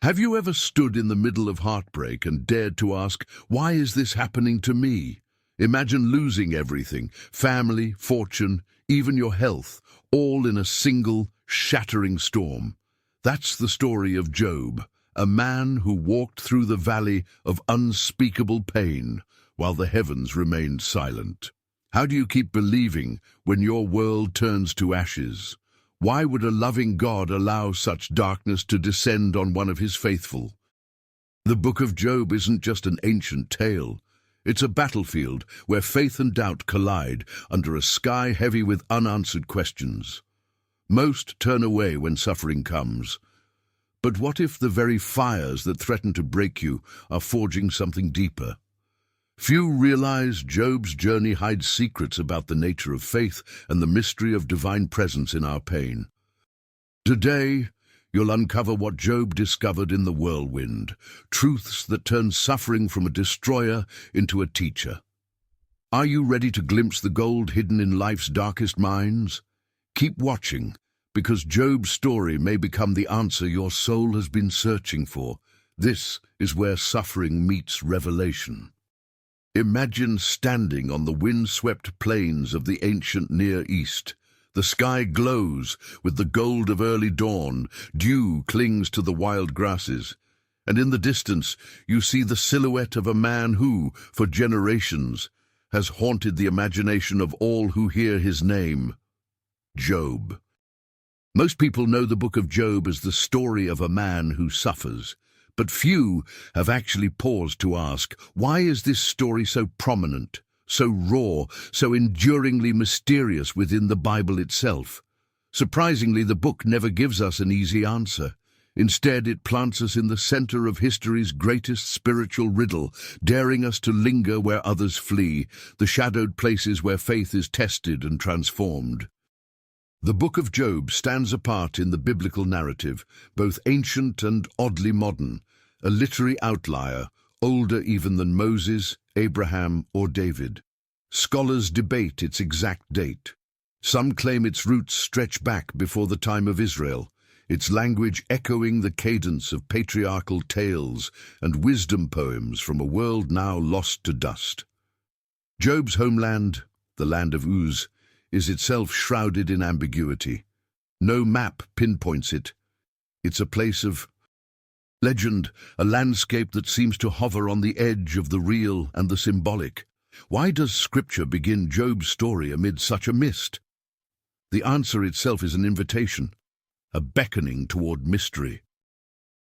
Have you ever stood in the middle of heartbreak and dared to ask, why is this happening to me? Imagine losing everything, family, fortune, even your health, all in a single, shattering storm. That's the story of Job, a man who walked through the valley of unspeakable pain while the heavens remained silent. How do you keep believing when your world turns to ashes? Why would a loving God allow such darkness to descend on one of his faithful? The book of Job isn't just an ancient tale. It's a battlefield where faith and doubt collide under a sky heavy with unanswered questions. Most turn away when suffering comes. But what if the very fires that threaten to break you are forging something deeper? Few realize Job's journey hides secrets about the nature of faith and the mystery of divine presence in our pain. Today, you'll uncover what Job discovered in the whirlwind, truths that turn suffering from a destroyer into a teacher. Are you ready to glimpse the gold hidden in life's darkest mines? Keep watching, because Job's story may become the answer your soul has been searching for. This is where suffering meets revelation. Imagine standing on the wind-swept plains of the ancient Near East. The sky glows with the gold of early dawn, dew clings to the wild grasses, and in the distance you see the silhouette of a man who, for generations, has haunted the imagination of all who hear his name: Job. Most people know the book of Job as the story of a man who suffers. But few have actually paused to ask, why is this story so prominent, so raw, so enduringly mysterious within the Bible itself? Surprisingly, the book never gives us an easy answer. Instead, it plants us in the center of history's greatest spiritual riddle, daring us to linger where others flee, the shadowed places where faith is tested and transformed. The book of Job stands apart in the biblical narrative, both ancient and oddly modern, a literary outlier, older even than Moses, Abraham, or David. Scholars debate its exact date. Some claim its roots stretch back before the time of Israel, its language echoing the cadence of patriarchal tales and wisdom poems from a world now lost to dust. Job's homeland, the land of Uz, is itself shrouded in ambiguity. No map pinpoints it. It's a place of legend, a landscape that seems to hover on the edge of the real and the symbolic. Why does Scripture begin Job's story amid such a mist? The answer itself is an invitation, a beckoning toward mystery.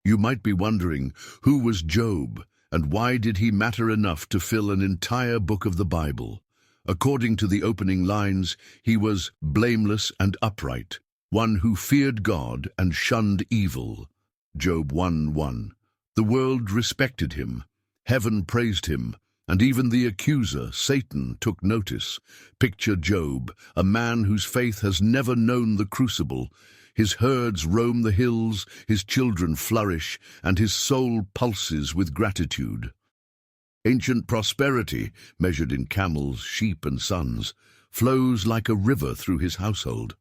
You might be wondering, who was Job, and why did he matter enough to fill an entire book of the Bible? According to the opening lines, he was blameless and upright, one who feared God and shunned evil. Job 1:1. The world respected him, heaven praised him, and even the accuser, Satan, took notice. Picture Job, a man whose faith has never known the crucible. His herds roam the hills, his children flourish, and his soul pulses with gratitude. Ancient prosperity, measured in camels, sheep, and sons, flows like a river through his household.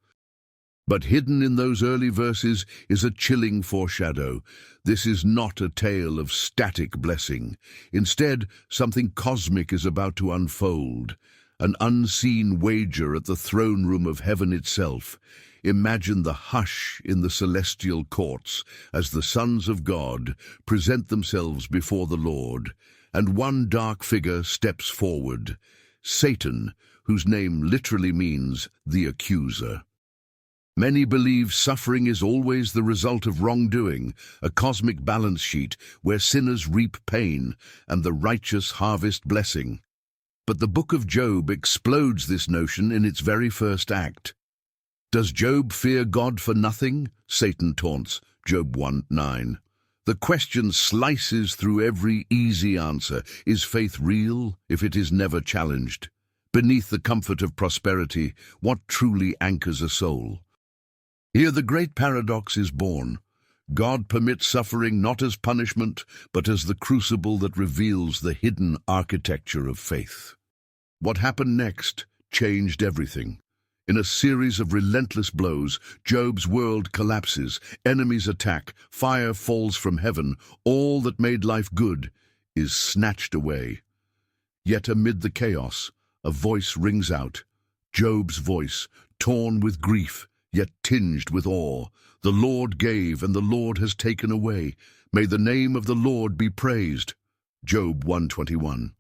But hidden in those early verses is a chilling foreshadow. This is not a tale of static blessing. Instead, something cosmic is about to unfold, an unseen wager at the throne room of heaven itself. Imagine the hush in the celestial courts as the sons of God present themselves before the Lord, and one dark figure steps forward, Satan, whose name literally means the accuser. Many believe suffering is always the result of wrongdoing, a cosmic balance sheet where sinners reap pain and the righteous harvest blessing. But the book of Job explodes this notion in its very first act. Does Job fear God for nothing? Satan taunts, Job 1:9. The question slices through every easy answer. Is faith real if it is never challenged? Beneath the comfort of prosperity, what truly anchors a soul? Here the great paradox is born. God permits suffering not as punishment, but as the crucible that reveals the hidden architecture of faith. What happened next changed everything. In a series of relentless blows, Job's world collapses, enemies attack, fire falls from heaven, all that made life good is snatched away. Yet amid the chaos, a voice rings out, Job's voice, torn with grief, yet tinged with awe. The Lord gave, and the Lord has taken away. May the name of the Lord be praised. Job 1:21.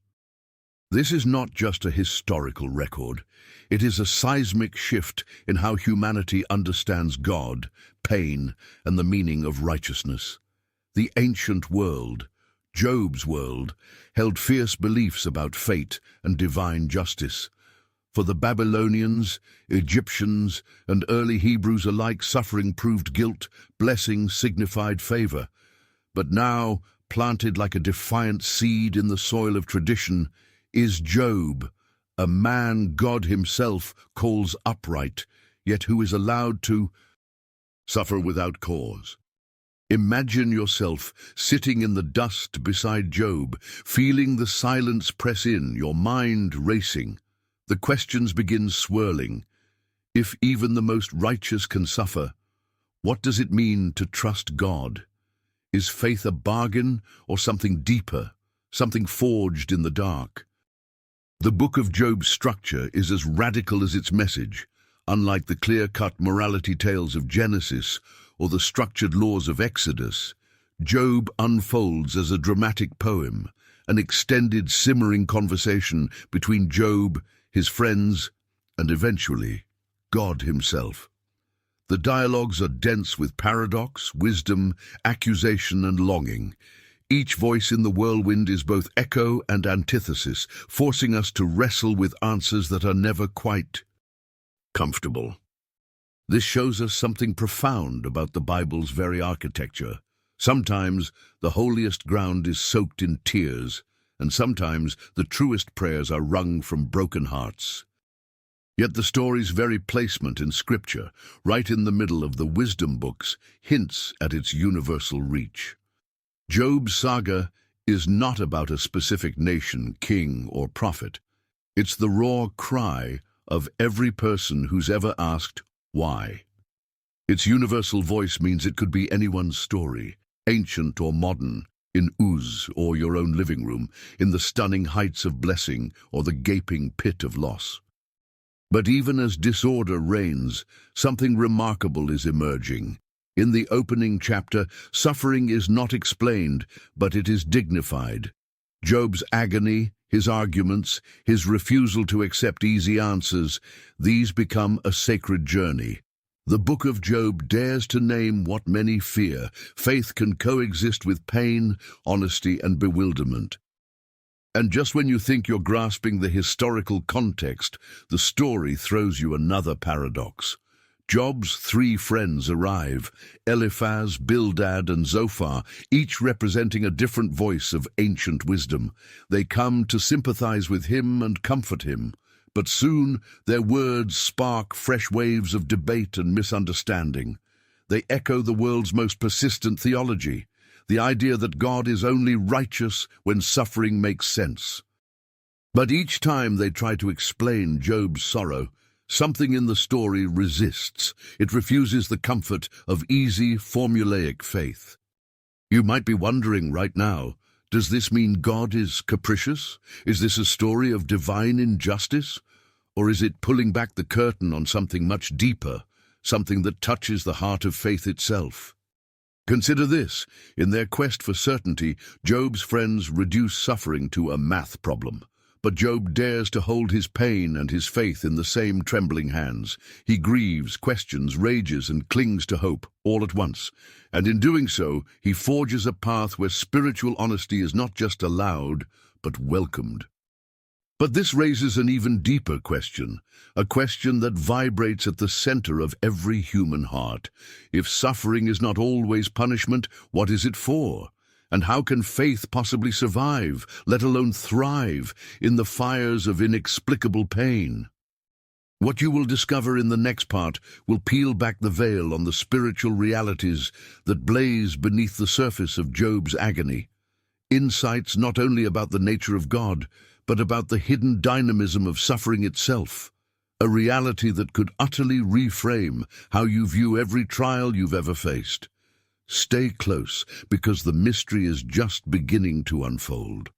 This is not just a historical record. It is a seismic shift in how humanity understands God, pain, and the meaning of righteousness. The ancient world, Job's world, held fierce beliefs about fate and divine justice. For the Babylonians, Egyptians, and early Hebrews alike, suffering proved guilt, blessing signified favor. But now, planted like a defiant seed in the soil of tradition, is Job, a man God himself calls upright, yet who is allowed to suffer without cause. Imagine yourself sitting in the dust beside Job, feeling the silence press in, your mind racing. The questions begin swirling. If even the most righteous can suffer, what does it mean to trust God? Is faith a bargain or something deeper, something forged in the dark? The book of Job's structure is as radical as its message. Unlike the clear-cut morality tales of Genesis or the structured laws of Exodus, Job unfolds as a dramatic poem, an extended, simmering conversation between Job, his friends, and eventually, God himself. The dialogues are dense with paradox, wisdom, accusation, and longing. Each voice in the whirlwind is both echo and antithesis, forcing us to wrestle with answers that are never quite comfortable. This shows us something profound about the Bible's very architecture. Sometimes the holiest ground is soaked in tears, and sometimes the truest prayers are wrung from broken hearts. Yet the story's very placement in Scripture, right in the middle of the wisdom books, hints at its universal reach. Job's saga is not about a specific nation, king, or prophet. It's the raw cry of every person who's ever asked, why? Its universal voice means it could be anyone's story, ancient or modern, in Uz or your own living room, in the stunning heights of blessing or the gaping pit of loss. But even as disorder reigns, something remarkable is emerging. In the opening chapter, suffering is not explained, but it is dignified. Job's agony, his arguments, his refusal to accept easy answers, these become a sacred journey. The book of Job dares to name what many fear. Faith can coexist with pain, honesty, and bewilderment. And just when you think you're grasping the historical context, the story throws you another paradox. Job's three friends arrive, Eliphaz, Bildad, and Zophar, each representing a different voice of ancient wisdom. They come to sympathize with him and comfort him. But soon their words spark fresh waves of debate and misunderstanding. They echo the world's most persistent theology, the idea that God is only righteous when suffering makes sense. But each time they try to explain Job's sorrow, something in the story resists. It refuses the comfort of easy, formulaic faith. You might be wondering right now, does this mean God is capricious? Is this a story of divine injustice? Or is it pulling back the curtain on something much deeper, something that touches the heart of faith itself? Consider this. In their quest for certainty, Job's friends reduce suffering to a math problem. But Job dares to hold his pain and his faith in the same trembling hands. He grieves, questions, rages, and clings to hope, all at once. And in doing so, he forges a path where spiritual honesty is not just allowed, but welcomed. But this raises an even deeper question, a question that vibrates at the center of every human heart. If suffering is not always punishment, what is it for? And how can faith possibly survive, let alone thrive, in the fires of inexplicable pain? What you will discover in the next part will peel back the veil on the spiritual realities that blaze beneath the surface of Job's agony. Insights not only about the nature of God, but about the hidden dynamism of suffering itself. a reality that could utterly reframe how you view every trial you've ever faced. Stay close, because the mystery is just beginning to unfold.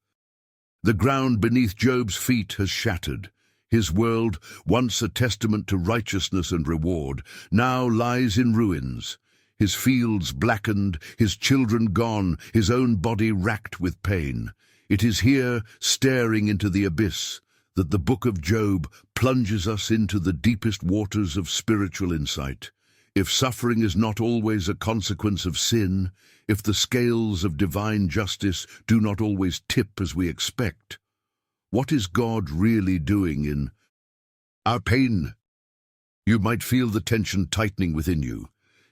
The ground beneath Job's feet has shattered. His world, once a testament to righteousness and reward, now lies in ruins. His fields blackened, his children gone, his own body racked with pain. It is here, staring into the abyss, that the book of Job plunges us into the deepest waters of spiritual insight. If suffering is not always a consequence of sin, if the scales of divine justice do not always tip as we expect, what is God really doing in our pain? You might feel the tension tightening within you.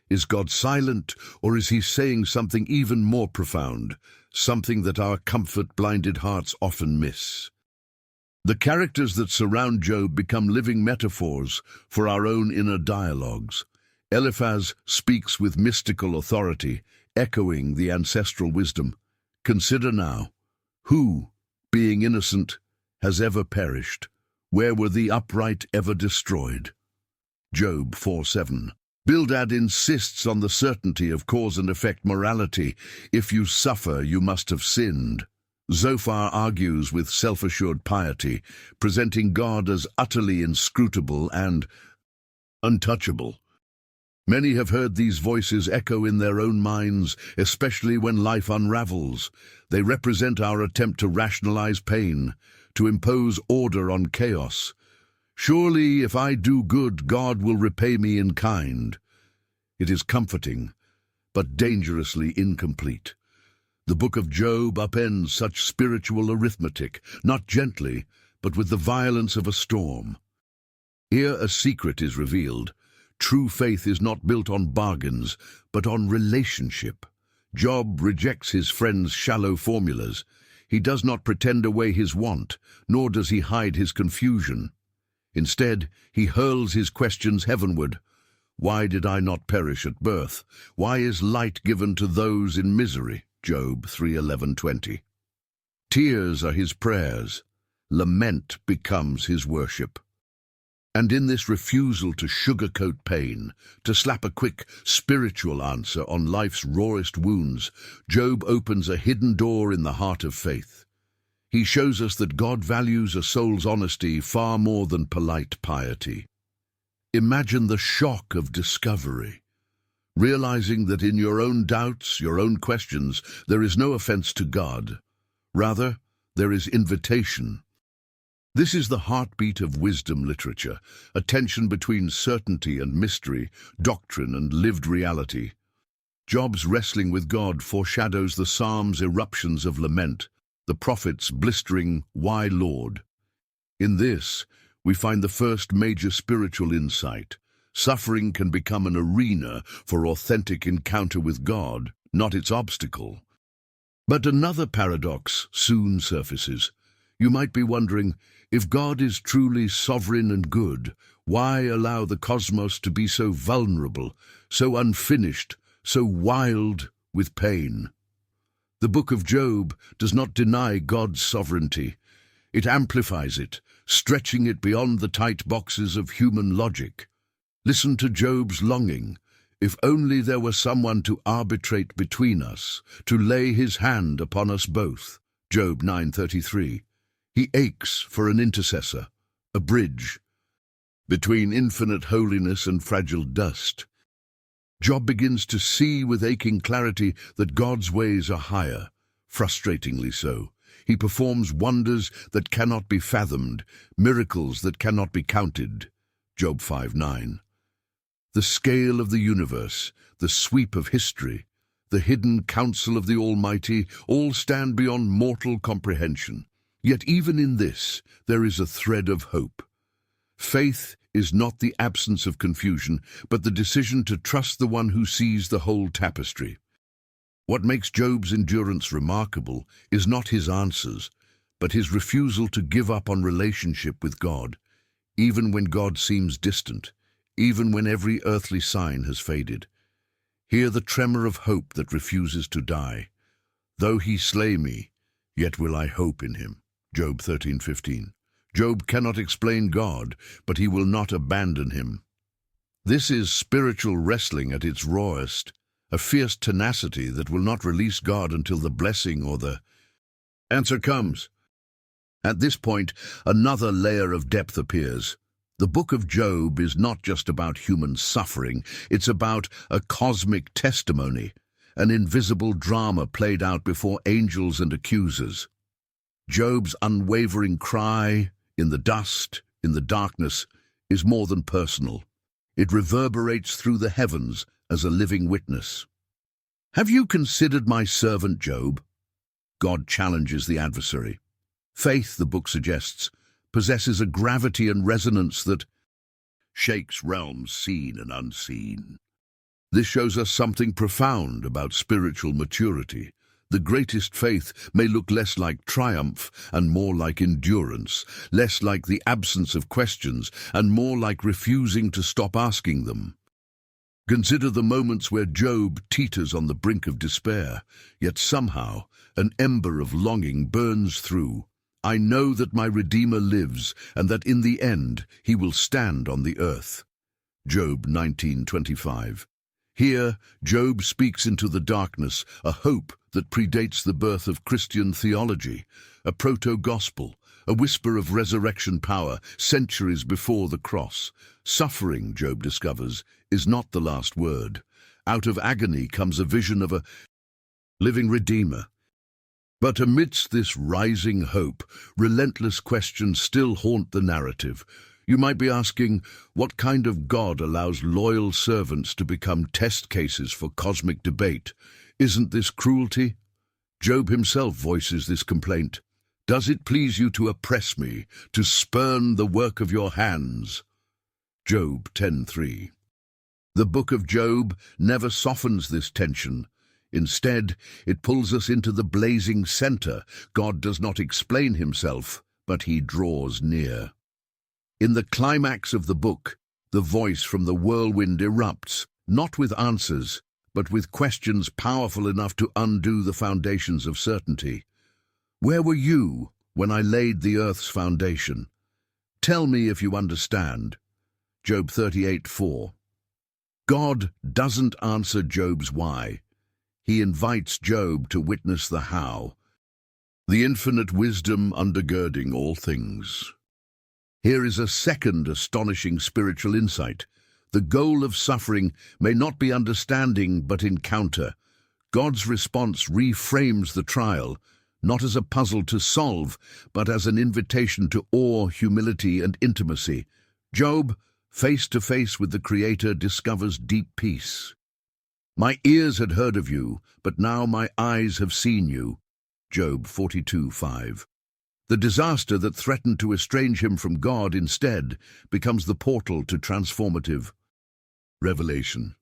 Is God silent, or is he saying something even more profound, something that our comfort-blinded hearts often miss? The characters that surround Job become living metaphors for our own inner dialogues. Eliphaz speaks with mystical authority, echoing the ancestral wisdom. Consider now, who, being innocent, has ever perished? Where were the upright ever destroyed? Job 4:7. Bildad insists on the certainty of cause and effect morality. If you suffer, you must have sinned. Zophar argues with self-assured piety, presenting God as utterly inscrutable and untouchable. Many have heard these voices echo in their own minds, especially when life unravels. They represent our attempt to rationalize pain, to impose order on chaos. Surely, if I do good, God will repay me in kind. It is comforting, but dangerously incomplete. The book of Job upends such spiritual arithmetic, not gently, but with the violence of a storm. Here a secret is revealed. True faith is not built on bargains, but on relationship. Job rejects his friend's shallow formulas. He does not pretend away his want, nor does he hide his confusion. Instead, he hurls his questions heavenward. Why did I not perish at birth? Why is light given to those in misery? Job 3:11-20. Tears are his prayers. Lament becomes his worship. And in this refusal to sugarcoat pain, to slap a quick spiritual answer on life's rawest wounds, Job opens a hidden door in the heart of faith. He shows us that God values a soul's honesty far more than polite piety. Imagine the shock of discovery, realizing that in your own doubts, your own questions, there is no offense to God. Rather, there is invitation. This is the heartbeat of wisdom literature, a tension between certainty and mystery, doctrine and lived reality. Job's wrestling with God foreshadows the Psalms' eruptions of lament, the prophets' blistering, "Why, Lord?" In this, we find the first major spiritual insight. Suffering can become an arena for authentic encounter with God, not its obstacle. But another paradox soon surfaces. You might be wondering, if God is truly sovereign and good, why allow the cosmos to be so vulnerable, so unfinished, so wild with pain? The book of Job does not deny God's sovereignty. It amplifies it, stretching it beyond the tight boxes of human logic. Listen to Job's longing. If only there were someone to arbitrate between us, to lay his hand upon us both. Job 9:33. He aches for an intercessor, a bridge between infinite holiness and fragile dust. Job begins to see with aching clarity that God's ways are higher, frustratingly so. He performs wonders that cannot be fathomed, miracles that cannot be counted. Job 5:9. The scale of the universe, the sweep of history, the hidden counsel of the Almighty all stand beyond mortal comprehension. Yet even in this, there is a thread of hope. Faith is not the absence of confusion, but the decision to trust the one who sees the whole tapestry. What makes Job's endurance remarkable is not his answers, but his refusal to give up on relationship with God, even when God seems distant, even when every earthly sign has faded. Hear the tremor of hope that refuses to die. Though he slay me, yet will I hope in him. Job 13:15. Job cannot explain God, but he will not abandon him. This is spiritual wrestling at its rawest, a fierce tenacity that will not release God until the blessing or the answer comes. At this point, another layer of depth appears. The book of Job is not just about human suffering, it's about a cosmic testimony, an invisible drama played out before angels and accusers. Job's unwavering cry, in the dust, in the darkness, is more than personal. It reverberates through the heavens as a living witness. Have you considered my servant Job? God challenges the adversary. Faith, the book suggests, possesses a gravity and resonance that shakes realms seen and unseen. This shows us something profound about spiritual maturity. The greatest faith may look less like triumph and more like endurance, less like the absence of questions and more like refusing to stop asking them. Consider the moments where Job teeters on the brink of despair, yet somehow an ember of longing burns through. I know that my Redeemer lives, and that in the end he will stand on the earth. Job 19:25. Here, Job speaks into the darkness, a hope that predates the birth of Christian theology, a proto-gospel, a whisper of resurrection power centuries before the cross. Suffering, Job discovers, is not the last word. Out of agony comes a vision of a living Redeemer. But amidst this rising hope, relentless questions still haunt the narrative. You might be asking, what kind of God allows loyal servants to become test cases for cosmic debate? Isn't this cruelty? Job himself voices this complaint. Does it please you to oppress me, to spurn the work of your hands? Job 10:3. The book of Job never softens this tension. Instead, it pulls us into the blazing center. God does not explain himself, but he draws near. In the climax of the book, the voice from the whirlwind erupts, not with answers, but with questions powerful enough to undo the foundations of certainty. Where were you when I laid the earth's foundation? Tell me if you understand. Job 38:4. God doesn't answer Job's why. He invites Job to witness the how, the infinite wisdom undergirding all things. Here is a second astonishing spiritual insight. The goal of suffering may not be understanding but encounter. God's response reframes the trial, not as a puzzle to solve, but as an invitation to awe, humility, and intimacy. Job, face to face with the Creator, discovers deep peace. My ears had heard of you, but now my eyes have seen you. Job 42:5. The disaster that threatened to estrange him from God instead becomes the portal to transformative revelation.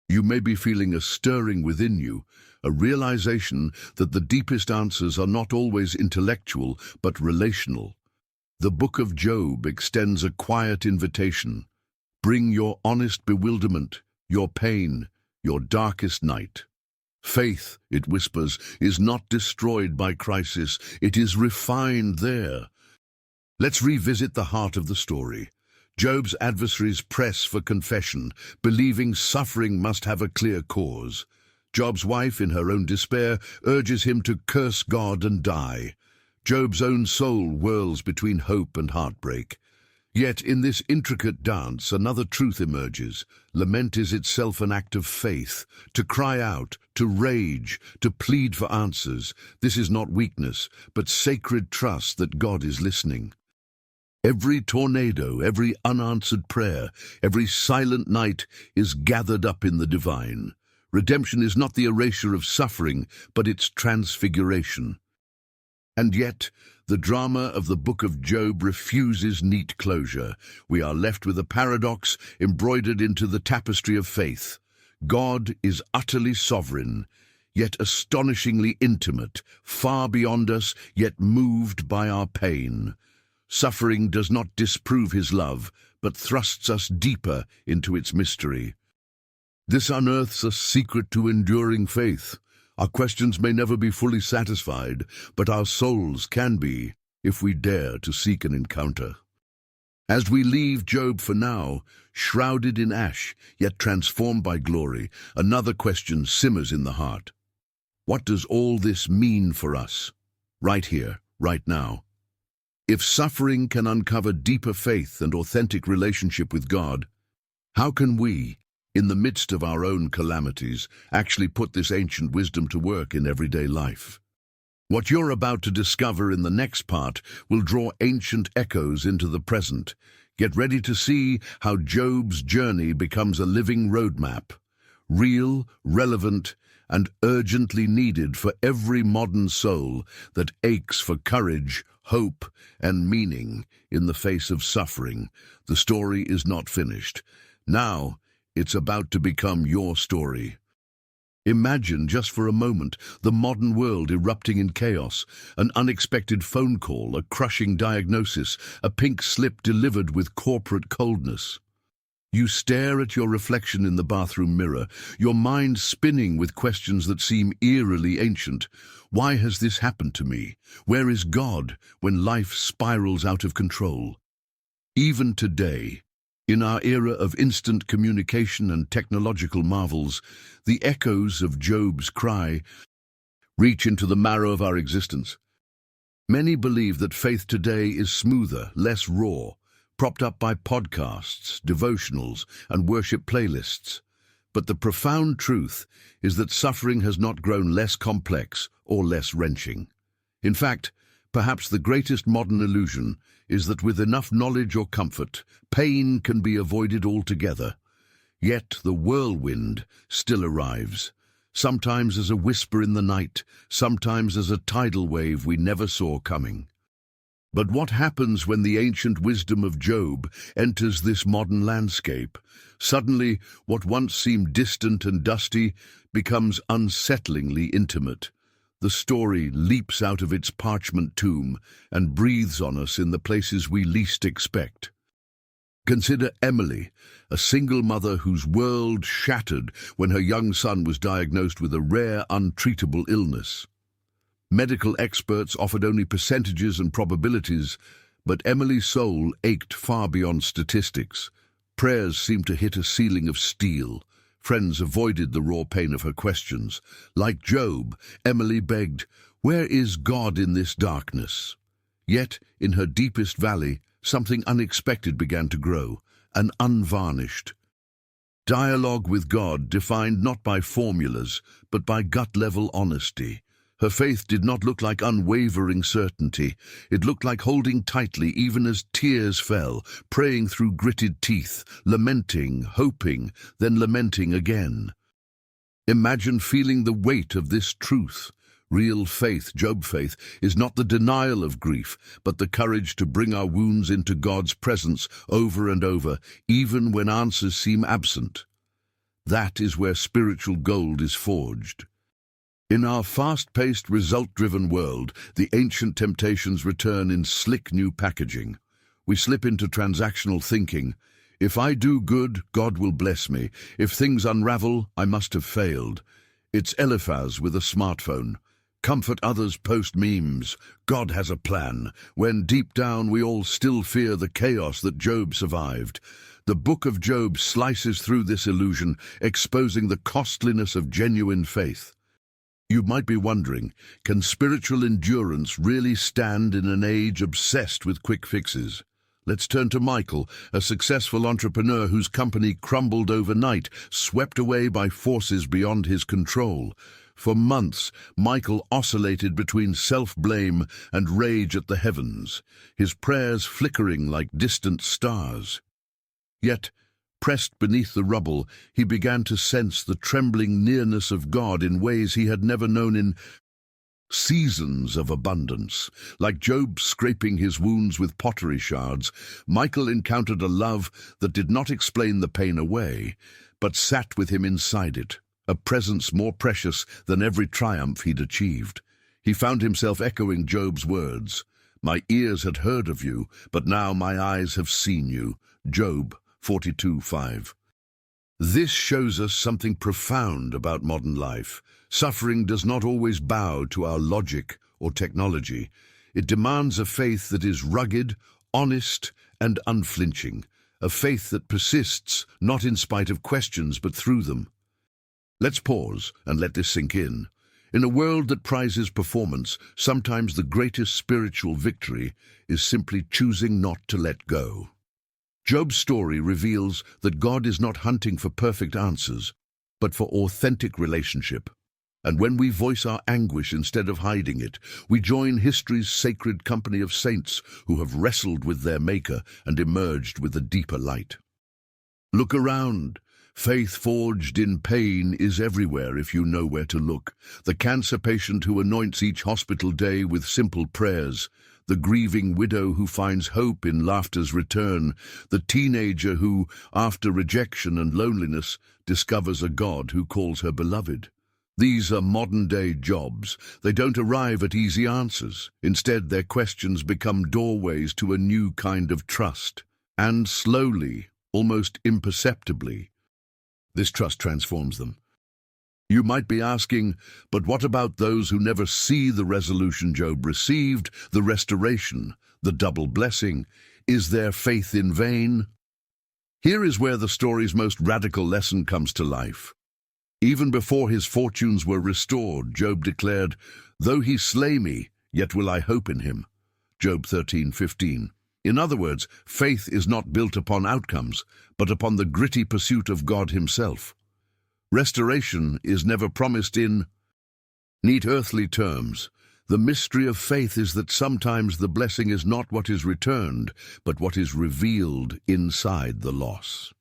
You may be feeling a stirring within you, a realization that the deepest answers are not always intellectual but relational. The book of Job extends a quiet invitation. Bring your honest bewilderment, your pain, your darkest night. Faith, it whispers, is not destroyed by crisis, it is refined there. Let's revisit the heart of the story. Job's adversaries press for confession, believing suffering must have a clear cause. Job's wife, in her own despair, urges him to curse God and die. Job's own soul whirls between hope and heartbreak. Yet in this intricate dance, another truth emerges. Lament is itself an act of faith. To cry out, to rage, to plead for answers. This is not weakness, but sacred trust that God is listening. Every tornado, every unanswered prayer, every silent night is gathered up in the divine. Redemption is not the erasure of suffering, but its transfiguration. And yet, the drama of the book of Job refuses neat closure. We are left with a paradox embroidered into the tapestry of faith. God is utterly sovereign, yet astonishingly intimate, far beyond us, yet moved by our pain. Suffering does not disprove his love, but thrusts us deeper into its mystery. This unearths a secret to enduring faith. Our questions may never be fully satisfied, but our souls can be. if we dare to seek an encounter. As we leave Job for now, shrouded in ash, yet transformed by glory, another question simmers in the heart. What does all this mean for us, right here, right now? If suffering can uncover deeper faith and authentic relationship with God, how can we, in the midst of our own calamities, actually put this ancient wisdom to work in everyday life? What you're about to discover in the next part will draw ancient echoes into the present. Get ready to see how Job's journey becomes a living roadmap, real, relevant, and urgently needed for every modern soul that aches for courage, hope, and meaning in the face of suffering. The story is not finished. Now, it's about to become your story. Imagine, just for a moment, the modern world erupting in chaos, an unexpected phone call, a crushing diagnosis, a pink slip delivered with corporate coldness. You stare at your reflection in the bathroom mirror, your mind spinning with questions that seem eerily ancient. Why has this happened to me? Where is God when life spirals out of control? Even today, in our era of instant communication and technological marvels, the echoes of Job's cry reach into the marrow of our existence. Many believe that faith today is smoother, less raw, propped up by podcasts, devotionals, and worship playlists. But the profound truth is that suffering has not grown less complex or less wrenching. In fact, perhaps the greatest modern illusion is that with enough knowledge or comfort, pain can be avoided altogether. Yet the whirlwind still arrives, sometimes as a whisper in the night, sometimes as a tidal wave we never saw coming. But what happens when the ancient wisdom of Job enters this modern landscape? Suddenly, what once seemed distant and dusty becomes unsettlingly intimate. The story leaps out of its parchment tomb and breathes on us in the places we least expect. Consider Emily, a single mother whose world shattered when her young son was diagnosed with a rare, untreatable illness. Medical experts offered only percentages and probabilities, but Emily's soul ached far beyond statistics. Prayers seemed to hit a ceiling of steel. Friends avoided the raw pain of her questions. Like Job, Emily begged, "Where is God in this darkness?" Yet, in her deepest valley, something unexpected began to grow, an unvarnished dialogue with God, defined not by formulas, but by gut-level honesty. Her faith did not look like unwavering certainty. It looked like holding tightly even as tears fell, praying through gritted teeth, lamenting, hoping, then lamenting again. Imagine feeling the weight of this truth. Real faith, Job faith, is not the denial of grief, but the courage to bring our wounds into God's presence over and over, even when answers seem absent. That is where spiritual gold is forged. In our fast-paced, result-driven world, the ancient temptations return in slick new packaging. We slip into transactional thinking. If I do good, God will bless me. If things unravel, I must have failed. It's Eliphaz with a smartphone. Comfort others, post memes. God has a plan, when deep down we all still fear the chaos that Job survived. The book of Job slices through this illusion, exposing the costliness of genuine faith. You might be wondering, can spiritual endurance really stand in an age obsessed with quick fixes? Let's turn to Michael, a successful entrepreneur whose company crumbled overnight, swept away by forces beyond his control. For months, Michael oscillated between self-blame and rage at the heavens, his prayers flickering like distant stars. Yet, pressed beneath the rubble, he began to sense the trembling nearness of God in ways he had never known in seasons of abundance. Like Job scraping his wounds with pottery shards, Michael encountered a love that did not explain the pain away, but sat with him inside it, a presence more precious than every triumph he'd achieved. He found himself echoing Job's words, "My ears had heard of you, but now my eyes have seen you." Job 42:5. This shows us something profound about modern life. Suffering does not always bow to our logic or technology. It demands a faith that is rugged, honest, and unflinching, a faith that persists, not in spite of questions, but through them. Let's pause and let this sink in. In a world that prizes performance, sometimes the greatest spiritual victory is simply choosing not to let go. Job's story reveals that God is not hunting for perfect answers, but for authentic relationship. And when we voice our anguish instead of hiding it, we join history's sacred company of saints who have wrestled with their Maker and emerged with a deeper light. Look around. Faith forged in pain is everywhere if you know where to look. The cancer patient who anoints each hospital day with simple prayers, the grieving widow who finds hope in laughter's return, the teenager who, after rejection and loneliness, discovers a God who calls her beloved. These are modern-day jobs. They don't arrive at easy answers. Instead, their questions become doorways to a new kind of trust. And slowly, almost imperceptibly, this trust transforms them. You might be asking, but what about those who never see the resolution Job received, the restoration, the double blessing? Is their faith in vain? Here is where the story's most radical lesson comes to life. Even before his fortunes were restored, Job declared, "Though he slay me, yet will I hope in him." Job 13:15. In other words, faith is not built upon outcomes, but upon the gritty pursuit of God himself. Restoration is never promised in neat earthly terms. The mystery of faith is that sometimes the blessing is not what is returned, but what is revealed inside the loss.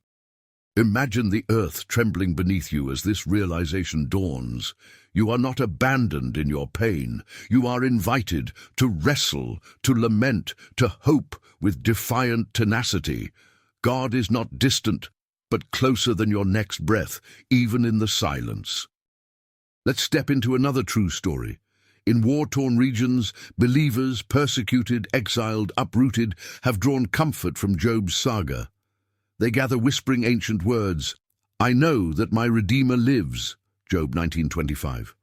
Imagine the earth trembling beneath you as this realization dawns. You are not abandoned in your pain. You are invited to wrestle, to lament, to hope with defiant tenacity. God is not distant, but closer than your next breath, even in the silence. Let's step into another true story. In war-torn regions, believers, persecuted, exiled, uprooted, have drawn comfort from Job's saga. They gather whispering ancient words, "I know that my Redeemer lives," Job 19:25.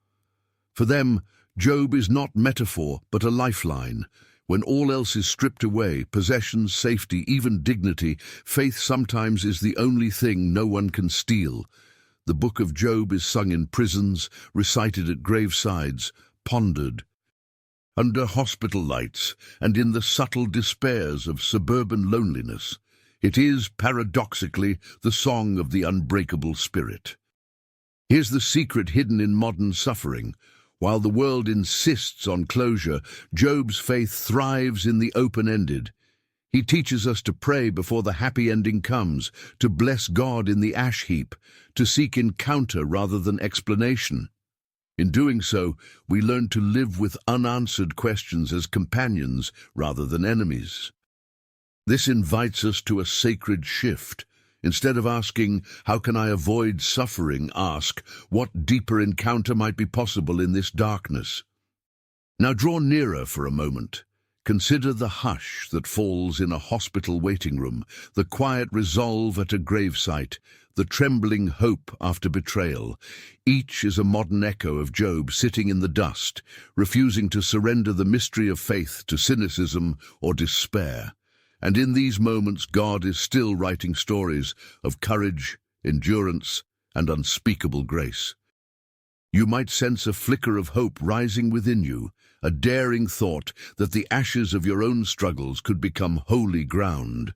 For them, Job is not metaphor, but a lifeline. When all else is stripped away, possessions, safety, even dignity, faith sometimes is the only thing no one can steal. The book of Job is sung in prisons, recited at gravesides, pondered under hospital lights, and in the subtle despairs of suburban loneliness. It is, paradoxically, the song of the unbreakable spirit. Here's the secret hidden in modern suffering. While the world insists on closure, Job's faith thrives in the open-ended. He teaches us to pray before the happy ending comes, to bless God in the ash heap, to seek encounter rather than explanation. In doing so, we learn to live with unanswered questions as companions rather than enemies. This invites us to a sacred shift. Instead of asking, "How can I avoid suffering?" ask, "What deeper encounter might be possible in this darkness?" Now draw nearer for a moment. Consider the hush that falls in a hospital waiting room, the quiet resolve at a gravesite, the trembling hope after betrayal. Each is a modern echo of Job sitting in the dust, refusing to surrender the mystery of faith to cynicism or despair. And in these moments, God is still writing stories of courage, endurance, and unspeakable grace. You might sense a flicker of hope rising within you, a daring thought that the ashes of your own struggles could become holy ground.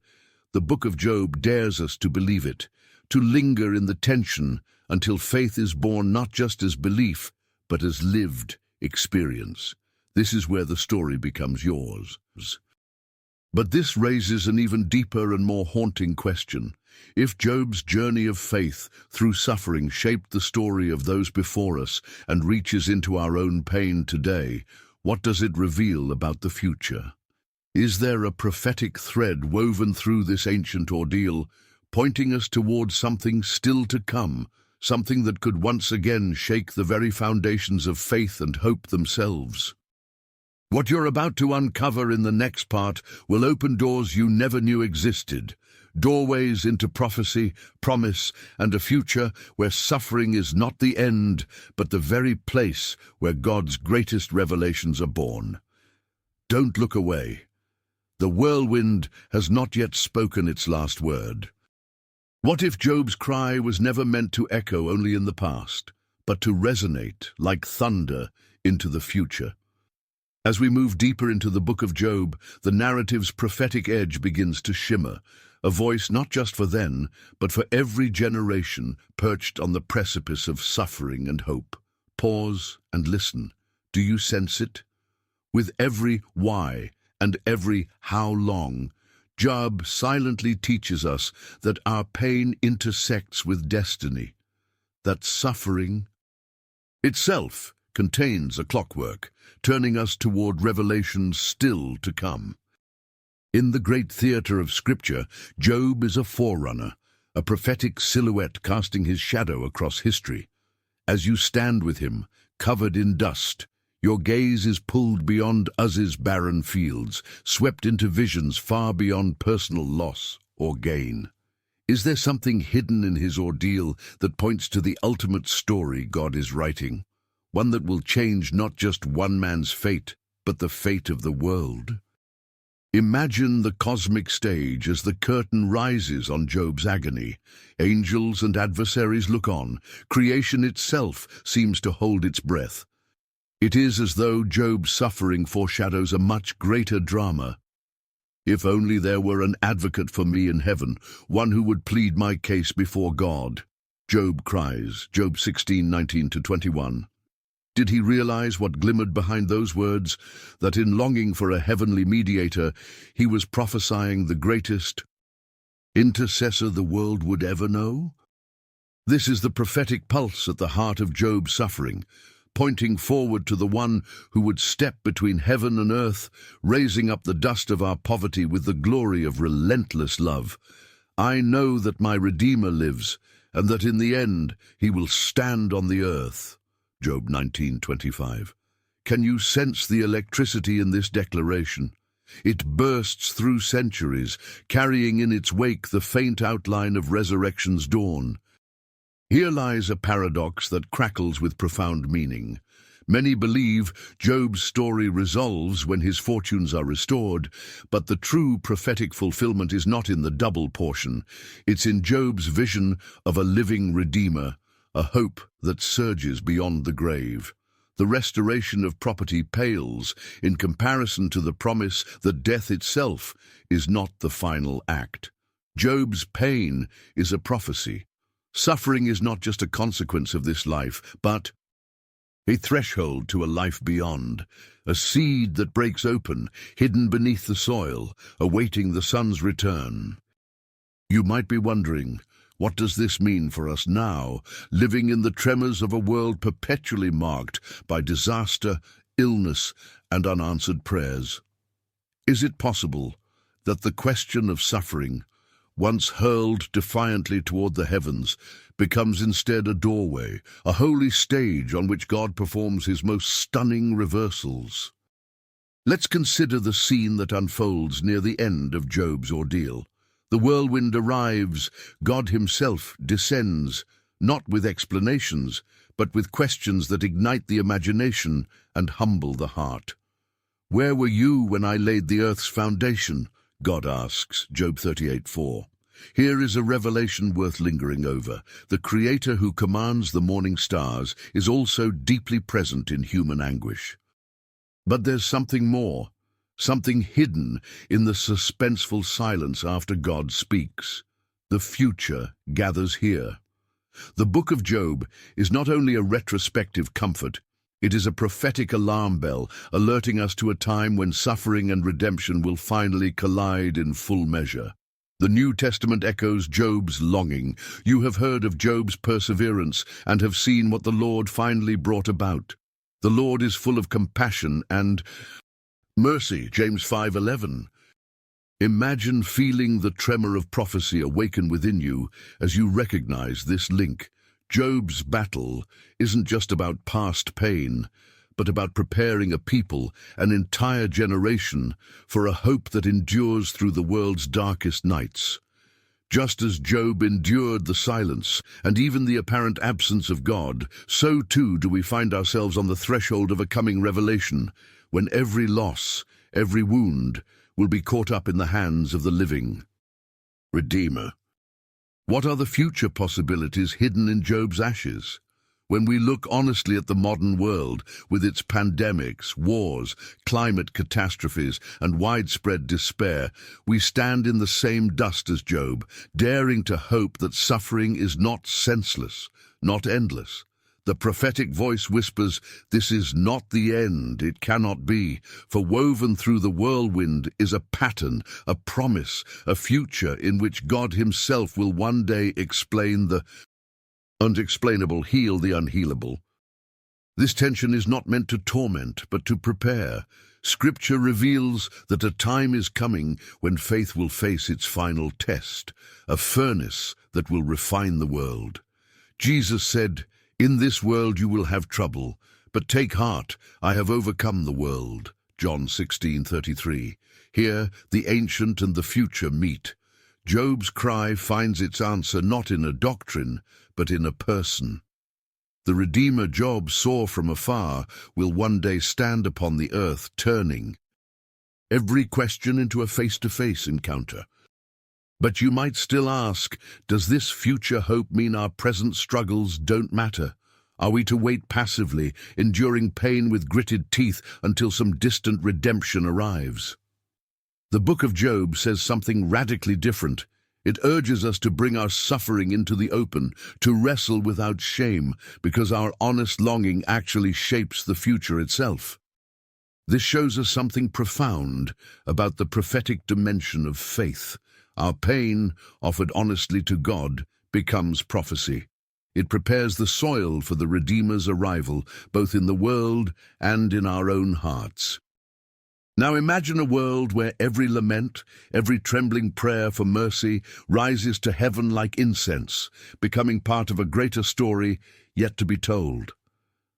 The book of Job dares us to believe it, to linger in the tension until faith is born not just as belief, but as lived experience. This is where the story becomes yours. But this raises an even deeper and more haunting question. If Job's journey of faith through suffering shaped the story of those before us and reaches into our own pain today, what does it reveal about the future? Is there a prophetic thread woven through this ancient ordeal, pointing us towards something still to come, something that could once again shake the very foundations of faith and hope themselves? What you're about to uncover in the next part will open doors you never knew existed, doorways into prophecy, promise, and a future where suffering is not the end, but the very place where God's greatest revelations are born. don't look away. The whirlwind has not yet spoken its last word. What if Job's cry was never meant to echo only in the past, but to resonate like thunder into the future? As we move deeper into the book of Job, the narrative's prophetic edge begins to shimmer, a voice not just for then, but for every generation perched on the precipice of suffering and hope. Pause and listen. Do you sense it? With every why and every how long, Job silently teaches us that our pain intersects with destiny, that suffering itself contains a clockwork, turning us toward revelations still to come. In the great theater of Scripture, Job is a forerunner, a prophetic silhouette casting his shadow across history. As you stand with him, covered in dust, your gaze is pulled beyond Uz's barren fields, swept into visions far beyond personal loss or gain. Is there something hidden in his ordeal that points to the ultimate story God is writing? One that will change not just one man's fate, but the fate of the world? Imagine the cosmic stage as the curtain rises on Job's agony. Angels and adversaries look on. Creation itself seems to hold its breath. It is as though Job's suffering foreshadows a much greater drama. If only there were an advocate for me in heaven, one who would plead my case before God, Job cries, Job 16:19-21. Did he realize what glimmered behind those words? That in longing for a heavenly mediator, he was prophesying the greatest intercessor the world would ever know? This is the prophetic pulse at the heart of Job's suffering, pointing forward to the one who would step between heaven and earth, raising up the dust of our poverty with the glory of relentless love. I know that my Redeemer lives, and that in the end he will stand on the earth. Job 19:25. Can you sense the electricity in this declaration? It bursts through centuries, carrying in its wake the faint outline of resurrection's dawn. Here lies a paradox that crackles with profound meaning. Many believe Job's story resolves when his fortunes are restored, but the true prophetic fulfillment is not in the double portion. It's in Job's vision of a living Redeemer, a hope that surges beyond the grave. The restoration of property pales in comparison to the promise that death itself is not the final act. Job's pain is a prophecy. Suffering is not just a consequence of this life, but a threshold to a life beyond, a seed that breaks open, hidden beneath the soil, awaiting the sun's return. You might be wondering, what does this mean for us now, living in the tremors of a world perpetually marked by disaster, illness, and unanswered prayers? Is it possible that the question of suffering, once hurled defiantly toward the heavens, becomes instead a doorway, a holy stage on which God performs his most stunning reversals? Let's consider the scene that unfolds near the end of Job's ordeal. The whirlwind arrives, God himself descends, not with explanations, but with questions that ignite the imagination and humble the heart. Where were you when I laid the earth's foundation? God asks, Job 38:4. Here is a revelation worth lingering over. The Creator who commands the morning stars is also deeply present in human anguish. But there's something more, something hidden in the suspenseful silence after God speaks. The future gathers here. The book of Job is not only a retrospective comfort, it is a prophetic alarm bell, alerting us to a time when suffering and redemption will finally collide in full measure. The New Testament echoes Job's longing. You have heard of Job's perseverance and have seen what the Lord finally brought about. The Lord is full of compassion and mercy, James 5:11. Imagine feeling the tremor of prophecy awaken within you as you recognize this link. Job's battle isn't just about past pain, but about preparing a people, an entire generation, for a hope that endures through the world's darkest nights. Just as Job endured the silence and even the apparent absence of God, so too do we find ourselves on the threshold of a coming revelation, when every loss, every wound, will be caught up in the hands of the living Redeemer. What are the future possibilities hidden in Job's ashes? When we look honestly at the modern world, with its pandemics, wars, climate catastrophes, and widespread despair, we stand in the same dust as Job, daring to hope that suffering is not senseless, not endless. The prophetic voice whispers, "This is not the end, it cannot be, for woven through the whirlwind is a pattern, a promise, a future in which God himself will one day explain the unexplainable, heal the unhealable." This tension is not meant to torment, but to prepare. Scripture reveals that a time is coming when faith will face its final test, a furnace that will refine the world. Jesus said, "In this world you will have trouble, but take heart, I have overcome the world." John 16:33. Here, the ancient and the future meet. Job's cry finds its answer not in a doctrine, but in a person. The Redeemer Job saw from afar will one day stand upon the earth, turning every question into a face-to-face encounter. But you might still ask, does this future hope mean our present struggles don't matter? Are we to wait passively, enduring pain with gritted teeth until some distant redemption arrives? The book of Job says something radically different. It urges us to bring our suffering into the open, to wrestle without shame, because our honest longing actually shapes the future itself. This shows us something profound about the prophetic dimension of faith. Our pain, offered honestly to God, becomes prophecy. It prepares the soil for the Redeemer's arrival, both in the world and in our own hearts. Now imagine a world where every lament, every trembling prayer for mercy rises to heaven like incense, becoming part of a greater story yet to be told.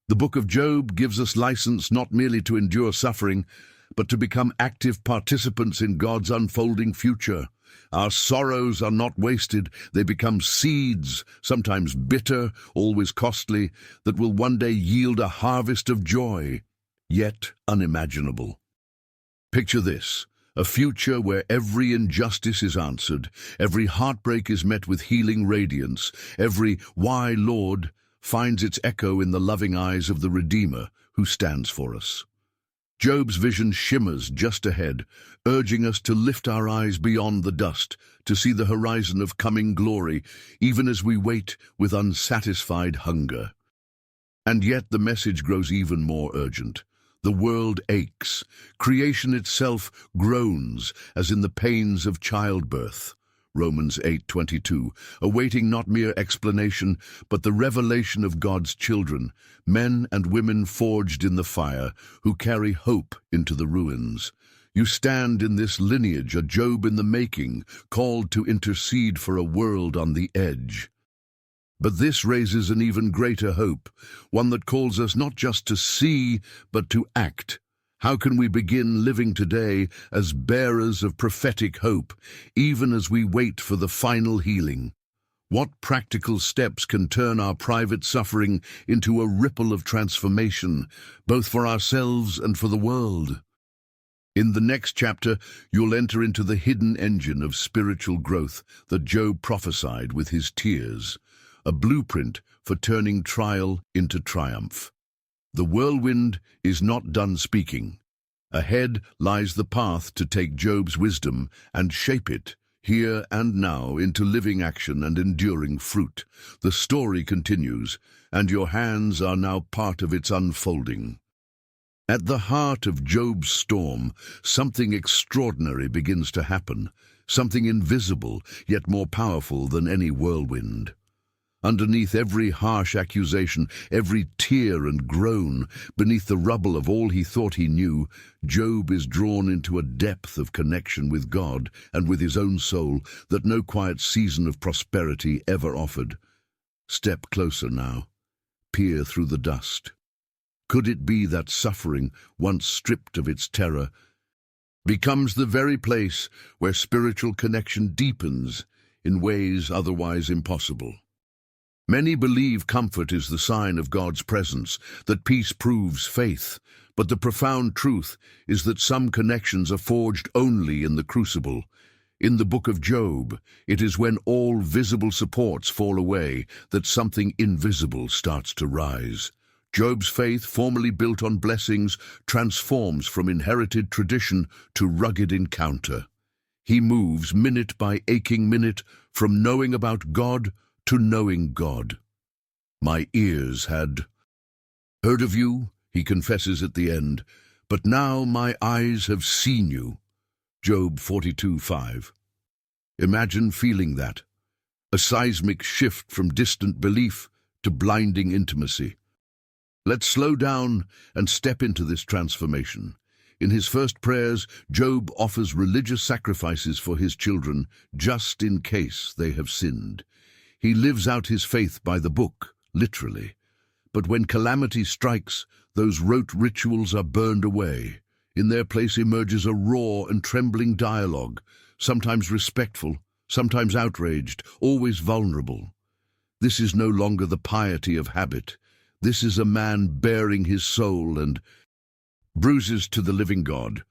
The book of Job gives us license not merely to endure suffering, but to become active participants in God's unfolding future. Our sorrows are not wasted, they become seeds, sometimes bitter, always costly, that will one day yield a harvest of joy, yet unimaginable. Picture this, a future where every injustice is answered, every heartbreak is met with healing radiance, every "Why, Lord?" finds its echo in the loving eyes of the Redeemer who stands for us. Job's vision shimmers just ahead, urging us to lift our eyes beyond the dust, to see the horizon of coming glory, even as we wait with unsatisfied hunger. And yet the message grows even more urgent. The world aches. Creation itself groans, as in the pains of childbirth. Romans 8:22, awaiting not mere explanation, but the revelation of God's children, men and women forged in the fire, who carry hope into the ruins. You stand in this lineage, a Job in the making, called to intercede for a world on the edge. But this raises an even greater hope, one that calls us not just to see, but to act. How can we begin living today as bearers of prophetic hope, even as we wait for the final healing? What practical steps can turn our private suffering into a ripple of transformation, both for ourselves and for the world? In the next chapter, you'll enter into the hidden engine of spiritual growth that Job prophesied with his tears, a blueprint for turning trial into triumph. The whirlwind is not done speaking. Ahead lies the path to take Job's wisdom and shape it, here and now, into living action and enduring fruit. The story continues, and your hands are now part of its unfolding. At the heart of Job's storm, something extraordinary begins to happen, something invisible, yet more powerful than any whirlwind. Underneath every harsh accusation, every tear and groan, beneath the rubble of all he thought he knew, Job is drawn into a depth of connection with God and with his own soul that no quiet season of prosperity ever offered. Step closer now. Peer through the dust. Could it be that suffering, once stripped of its terror, becomes the very place where spiritual connection deepens in ways otherwise impossible? Many believe comfort is the sign of God's presence, that peace proves faith. But the profound truth is that some connections are forged only in the crucible. In the book of Job, it is when all visible supports fall away that something invisible starts to rise. Job's faith, formerly built on blessings, transforms from inherited tradition to rugged encounter. He moves minute by aching minute from knowing about God to knowing God. My ears had heard of you, he confesses at the end, but now my eyes have seen you. Job 42:5. Imagine feeling that. A seismic shift from distant belief to blinding intimacy. Let's slow down and step into this transformation. In his first prayers, Job offers religious sacrifices for his children, just in case they have sinned. He lives out his faith by the book, literally. But when calamity strikes, those rote rituals are burned away. In their place emerges a raw and trembling dialogue, sometimes respectful, sometimes outraged, always vulnerable. This is no longer the piety of habit. This is a man baring his soul and bruises to the living God.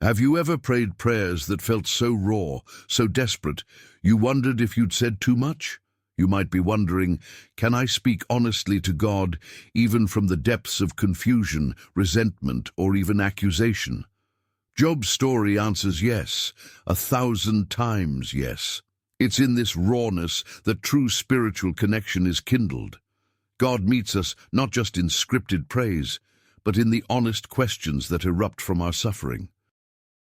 Have you ever prayed prayers that felt so raw, so desperate, you wondered if you'd said too much? You might be wondering, can I speak honestly to God, even from the depths of confusion, resentment, or even accusation? Job's story answers yes, 1,000 times yes. It's in this rawness that true spiritual connection is kindled. God meets us not just in scripted praise, but in the honest questions that erupt from our suffering.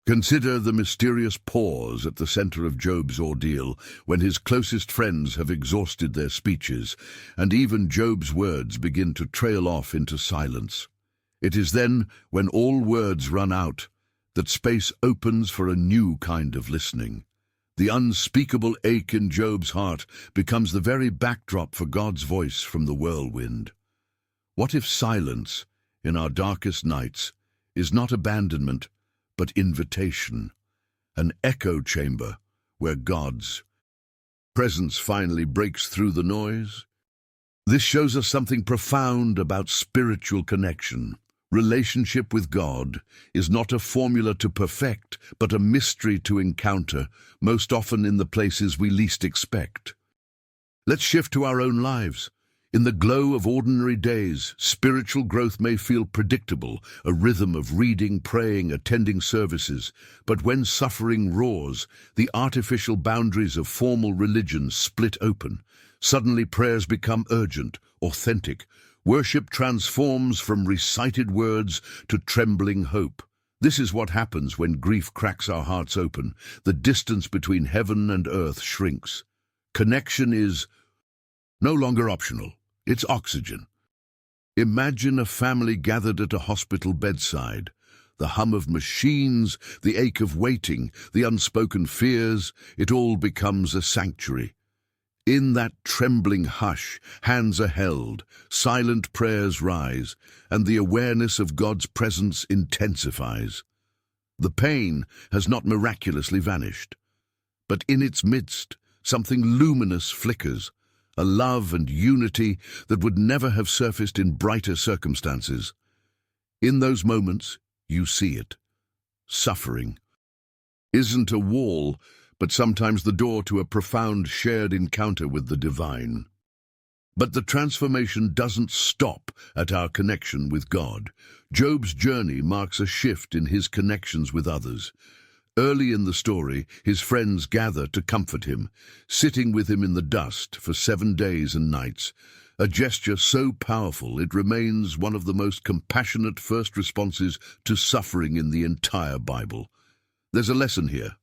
Consider the mysterious pause at the center of Job's ordeal, when his closest friends have exhausted their speeches, and even Job's words begin to trail off into silence. It is then, when all words run out, that space opens for a new kind of listening. The unspeakable ache in Job's heart becomes the very backdrop for God's voice from the whirlwind. What if silence, in our darkest nights, is not abandonment, but invitation, an echo chamber where God's presence finally breaks through the noise? This shows us something profound about spiritual connection. Relationship with God is not a formula to perfect, but a mystery to encounter, most often in the places we least expect. Let's shift to our own lives. In the glow of ordinary days, spiritual growth may feel predictable, a rhythm of reading, praying, attending services. But when suffering roars, the artificial boundaries of formal religion split open. Suddenly prayers become urgent, authentic. Worship transforms from recited words to trembling hope. This is what happens when grief cracks our hearts open. The distance between heaven and earth shrinks. Connection is no longer optional. It's oxygen. Imagine a family gathered at a hospital bedside. The hum of machines, the ache of waiting, the unspoken fears, it all becomes a sanctuary. In that trembling hush, hands are held, silent prayers rise, and the awareness of God's presence intensifies. The pain has not miraculously vanished, but in its midst, something luminous flickers, a love and unity that would never have surfaced in brighter circumstances. In those moments, you see it. Suffering isn't a wall, but sometimes the door to a profound shared encounter with the divine. But the transformation doesn't stop at our connection with God. Job's journey marks a shift in his connections with others. Early in the story, his friends gather to comfort him, sitting with him in the dust for 7 days and nights. A gesture so powerful it remains one of the most compassionate first responses to suffering in the entire Bible. There's a lesson here.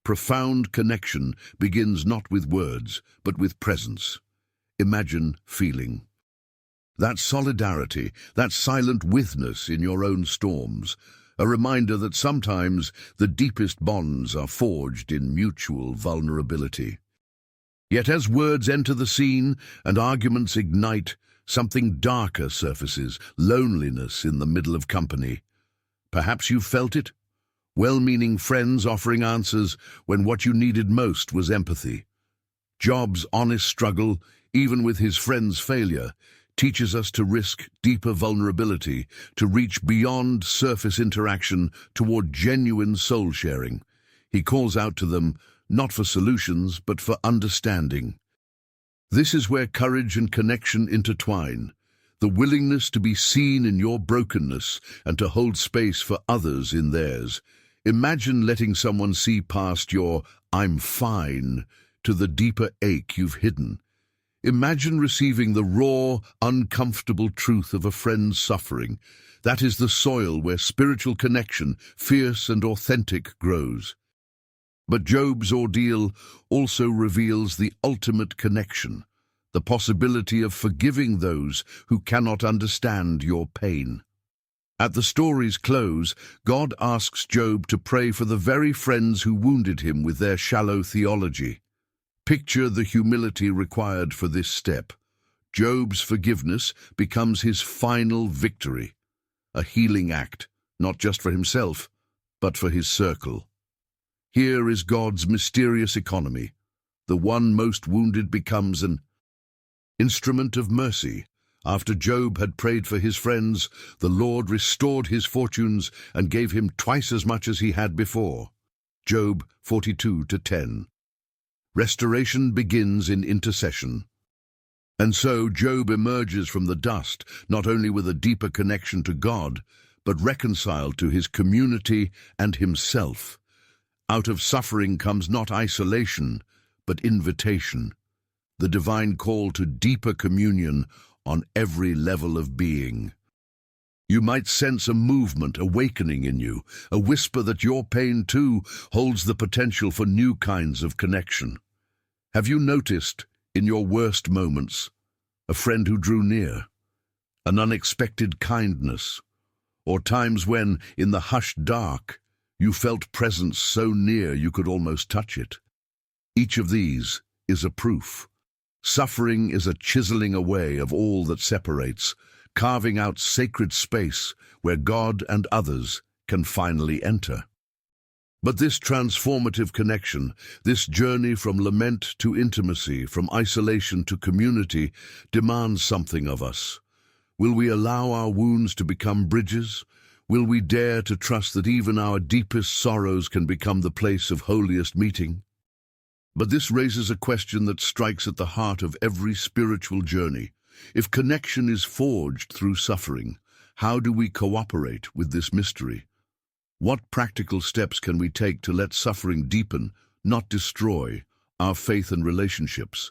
Profound connection begins not with words, but with presence. Imagine feeling that solidarity, that silent witness in your own storms, a reminder that sometimes the deepest bonds are forged in mutual vulnerability. Yet as words enter the scene and arguments ignite, something darker surfaces, loneliness in the middle of company. Perhaps you've felt it? Well-meaning friends offering answers when what you needed most was empathy. Job's honest struggle, even with his friend's failure, teaches us to risk deeper vulnerability, to reach beyond surface interaction toward genuine soul-sharing. He calls out to them, not for solutions, but for understanding. This is where courage and connection intertwine. The willingness to be seen in your brokenness and to hold space for others in theirs. Imagine letting someone see past your "I'm fine" to the deeper ache you've hidden. Imagine receiving the raw, uncomfortable truth of a friend's suffering. That is the soil where spiritual connection, fierce and authentic, grows. But Job's ordeal also reveals the ultimate connection, the possibility of forgiving those who cannot understand your pain. At the story's close, God asks Job to pray for the very friends who wounded him with their shallow theology. Picture the humility required for this step. Job's forgiveness becomes his final victory, a healing act, not just for himself, but for his circle. Here is God's mysterious economy. The one most wounded becomes an instrument of mercy. After Job had prayed for his friends, the Lord restored his fortunes and gave him twice as much as he had before. Job 42:10. Restoration begins in intercession. And so Job emerges from the dust, not only with a deeper connection to God, but reconciled to his community and himself. Out of suffering comes not isolation, but invitation, the divine call to deeper communion on every level of being. You might sense a movement awakening in you, a whisper that your pain too holds the potential for new kinds of connection. Have you noticed, in your worst moments, a friend who drew near, an unexpected kindness, or times when, in the hushed dark, you felt presence so near you could almost touch it? Each of these is a proof. Suffering is a chiseling away of all that separates, carving out sacred space where God and others can finally enter. But this transformative connection, this journey from lament to intimacy, from isolation to community, demands something of us. Will we allow our wounds to become bridges? Will we dare to trust that even our deepest sorrows can become the place of holiest meeting? But this raises a question that strikes at the heart of every spiritual journey. If connection is forged through suffering, how do we cooperate with this mystery? What practical steps can we take to let suffering deepen, not destroy, our faith and relationships?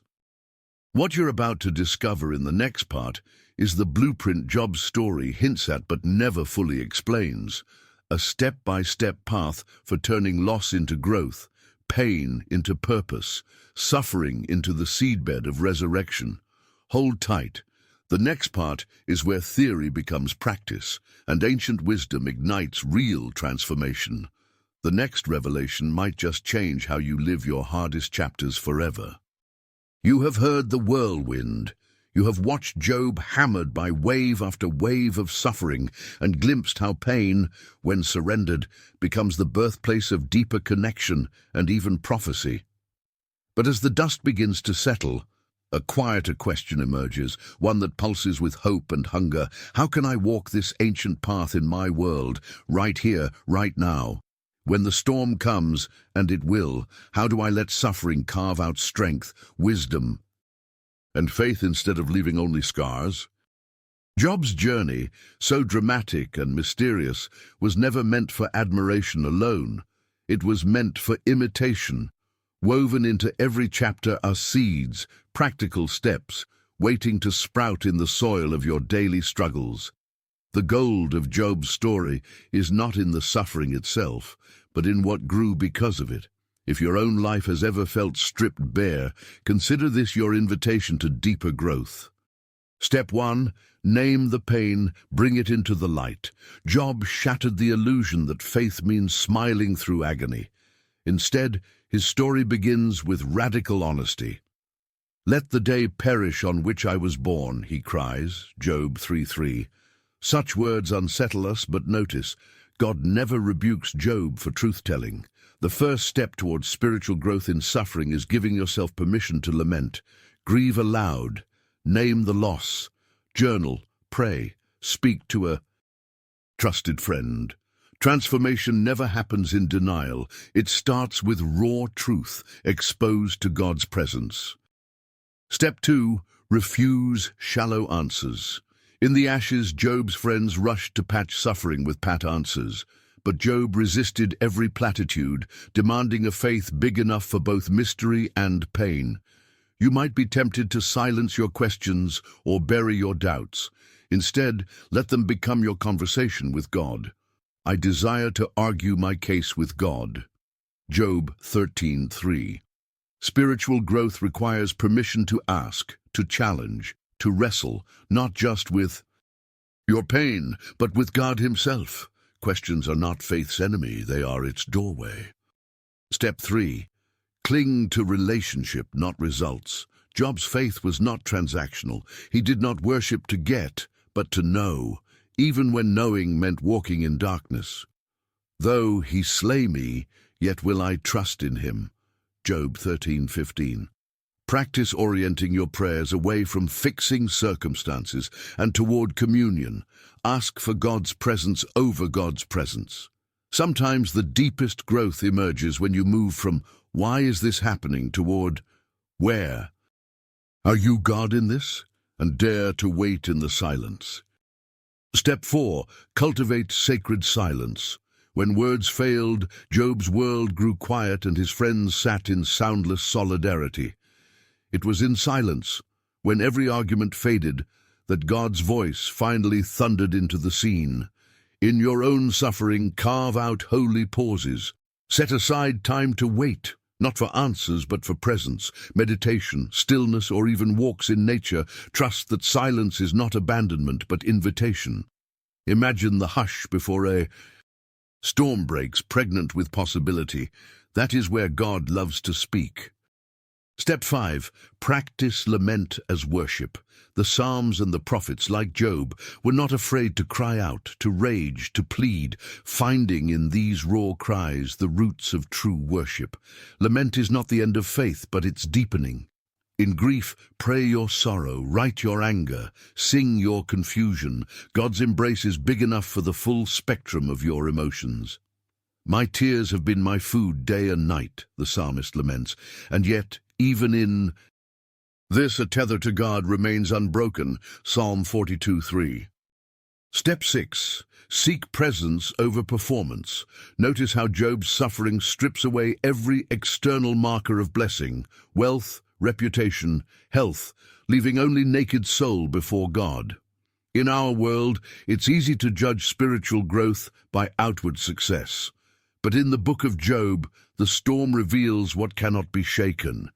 What you're about to discover in the next part is the blueprint Job's story hints at but never fully explains, a step-by-step path for turning loss into growth, pain into purpose, suffering into the seedbed of resurrection. Hold tight. The next part is where theory becomes practice, and ancient wisdom ignites real transformation. The next revelation might just change how you live your hardest chapters forever. You have heard the whirlwind. You have watched Job hammered by wave after wave of suffering and glimpsed how pain, when surrendered, becomes the birthplace of deeper connection and even prophecy. But as the dust begins to settle, a quieter question emerges, one that pulses with hope and hunger. How can I walk this ancient path in my world, right here, right now? When the storm comes, and it will, how do I let suffering carve out strength, wisdom, and faith instead of leaving only scars? Job's journey, so dramatic and mysterious, was never meant for admiration alone. It was meant for imitation. Woven into every chapter are seeds, practical steps, waiting to sprout in the soil of your daily struggles. The gold of Job's story is not in the suffering itself, but in what grew because of it. If your own life has ever felt stripped bare, consider this your invitation to deeper growth. Step 1. Name the pain, bring it into the light. Job shattered the illusion that faith means smiling through agony. Instead, his story begins with radical honesty. "Let the day perish on which I was born," he cries, Job 3:3. Such words unsettle us, but notice, God never rebukes Job for truth-telling. The first step towards spiritual growth in suffering is giving yourself permission to lament. Grieve aloud. Name the loss. Journal, pray, speak to a trusted friend. Transformation never happens in denial. It starts with raw truth, exposed to God's presence. Step 2. Refuse shallow answers. In the ashes, Job's friends rushed to patch suffering with pat answers. But Job resisted every platitude, demanding a faith big enough for both mystery and pain. You might be tempted to silence your questions or bury your doubts. Instead, let them become your conversation with God. I desire to argue my case with God. Job 13:3. Spiritual growth requires permission to ask, to challenge, to wrestle, not just with your pain, but with God Himself. Questions are not faith's enemy, they are its doorway. Step 3. Cling to relationship, not results. Job's faith was not transactional. He did not worship to get, but to know, even when knowing meant walking in darkness. Though He slay me, yet will I trust in Him. Job 13:15. Practice orienting your prayers away from fixing circumstances and toward communion. Ask for God's presence over God's presence. Sometimes the deepest growth emerges when you move from "why is this happening" toward "where are you, God, in this?" and dare to wait in the silence. Step 4. Cultivate sacred silence. When words failed, Job's world grew quiet and his friends sat in soundless solidarity. It was in silence, when every argument faded, that God's voice finally thundered into the scene. In your own suffering, carve out holy pauses. Set aside time to wait, not for answers but for presence, meditation, stillness, or even walks in nature. Trust that silence is not abandonment but invitation. Imagine the hush before a storm breaks, pregnant with possibility. That is where God loves to speak. Step 5. Practice lament as worship. The Psalms and the prophets, like Job, were not afraid to cry out, to rage, to plead, finding in these raw cries the roots of true worship. Lament is not the end of faith, but its deepening. In grief, pray your sorrow, write your anger, sing your confusion. God's embrace is big enough for the full spectrum of your emotions. My tears have been my food day and night, the psalmist laments, and yet, even in this, a tether to God remains unbroken, Psalm 42:3. Step 6. Seek presence over performance. Notice how Job's suffering strips away every external marker of blessing, wealth, reputation, health, leaving only naked soul before God. In our world, it's easy to judge spiritual growth by outward success. But in the book of Job, the storm reveals what cannot be shaken.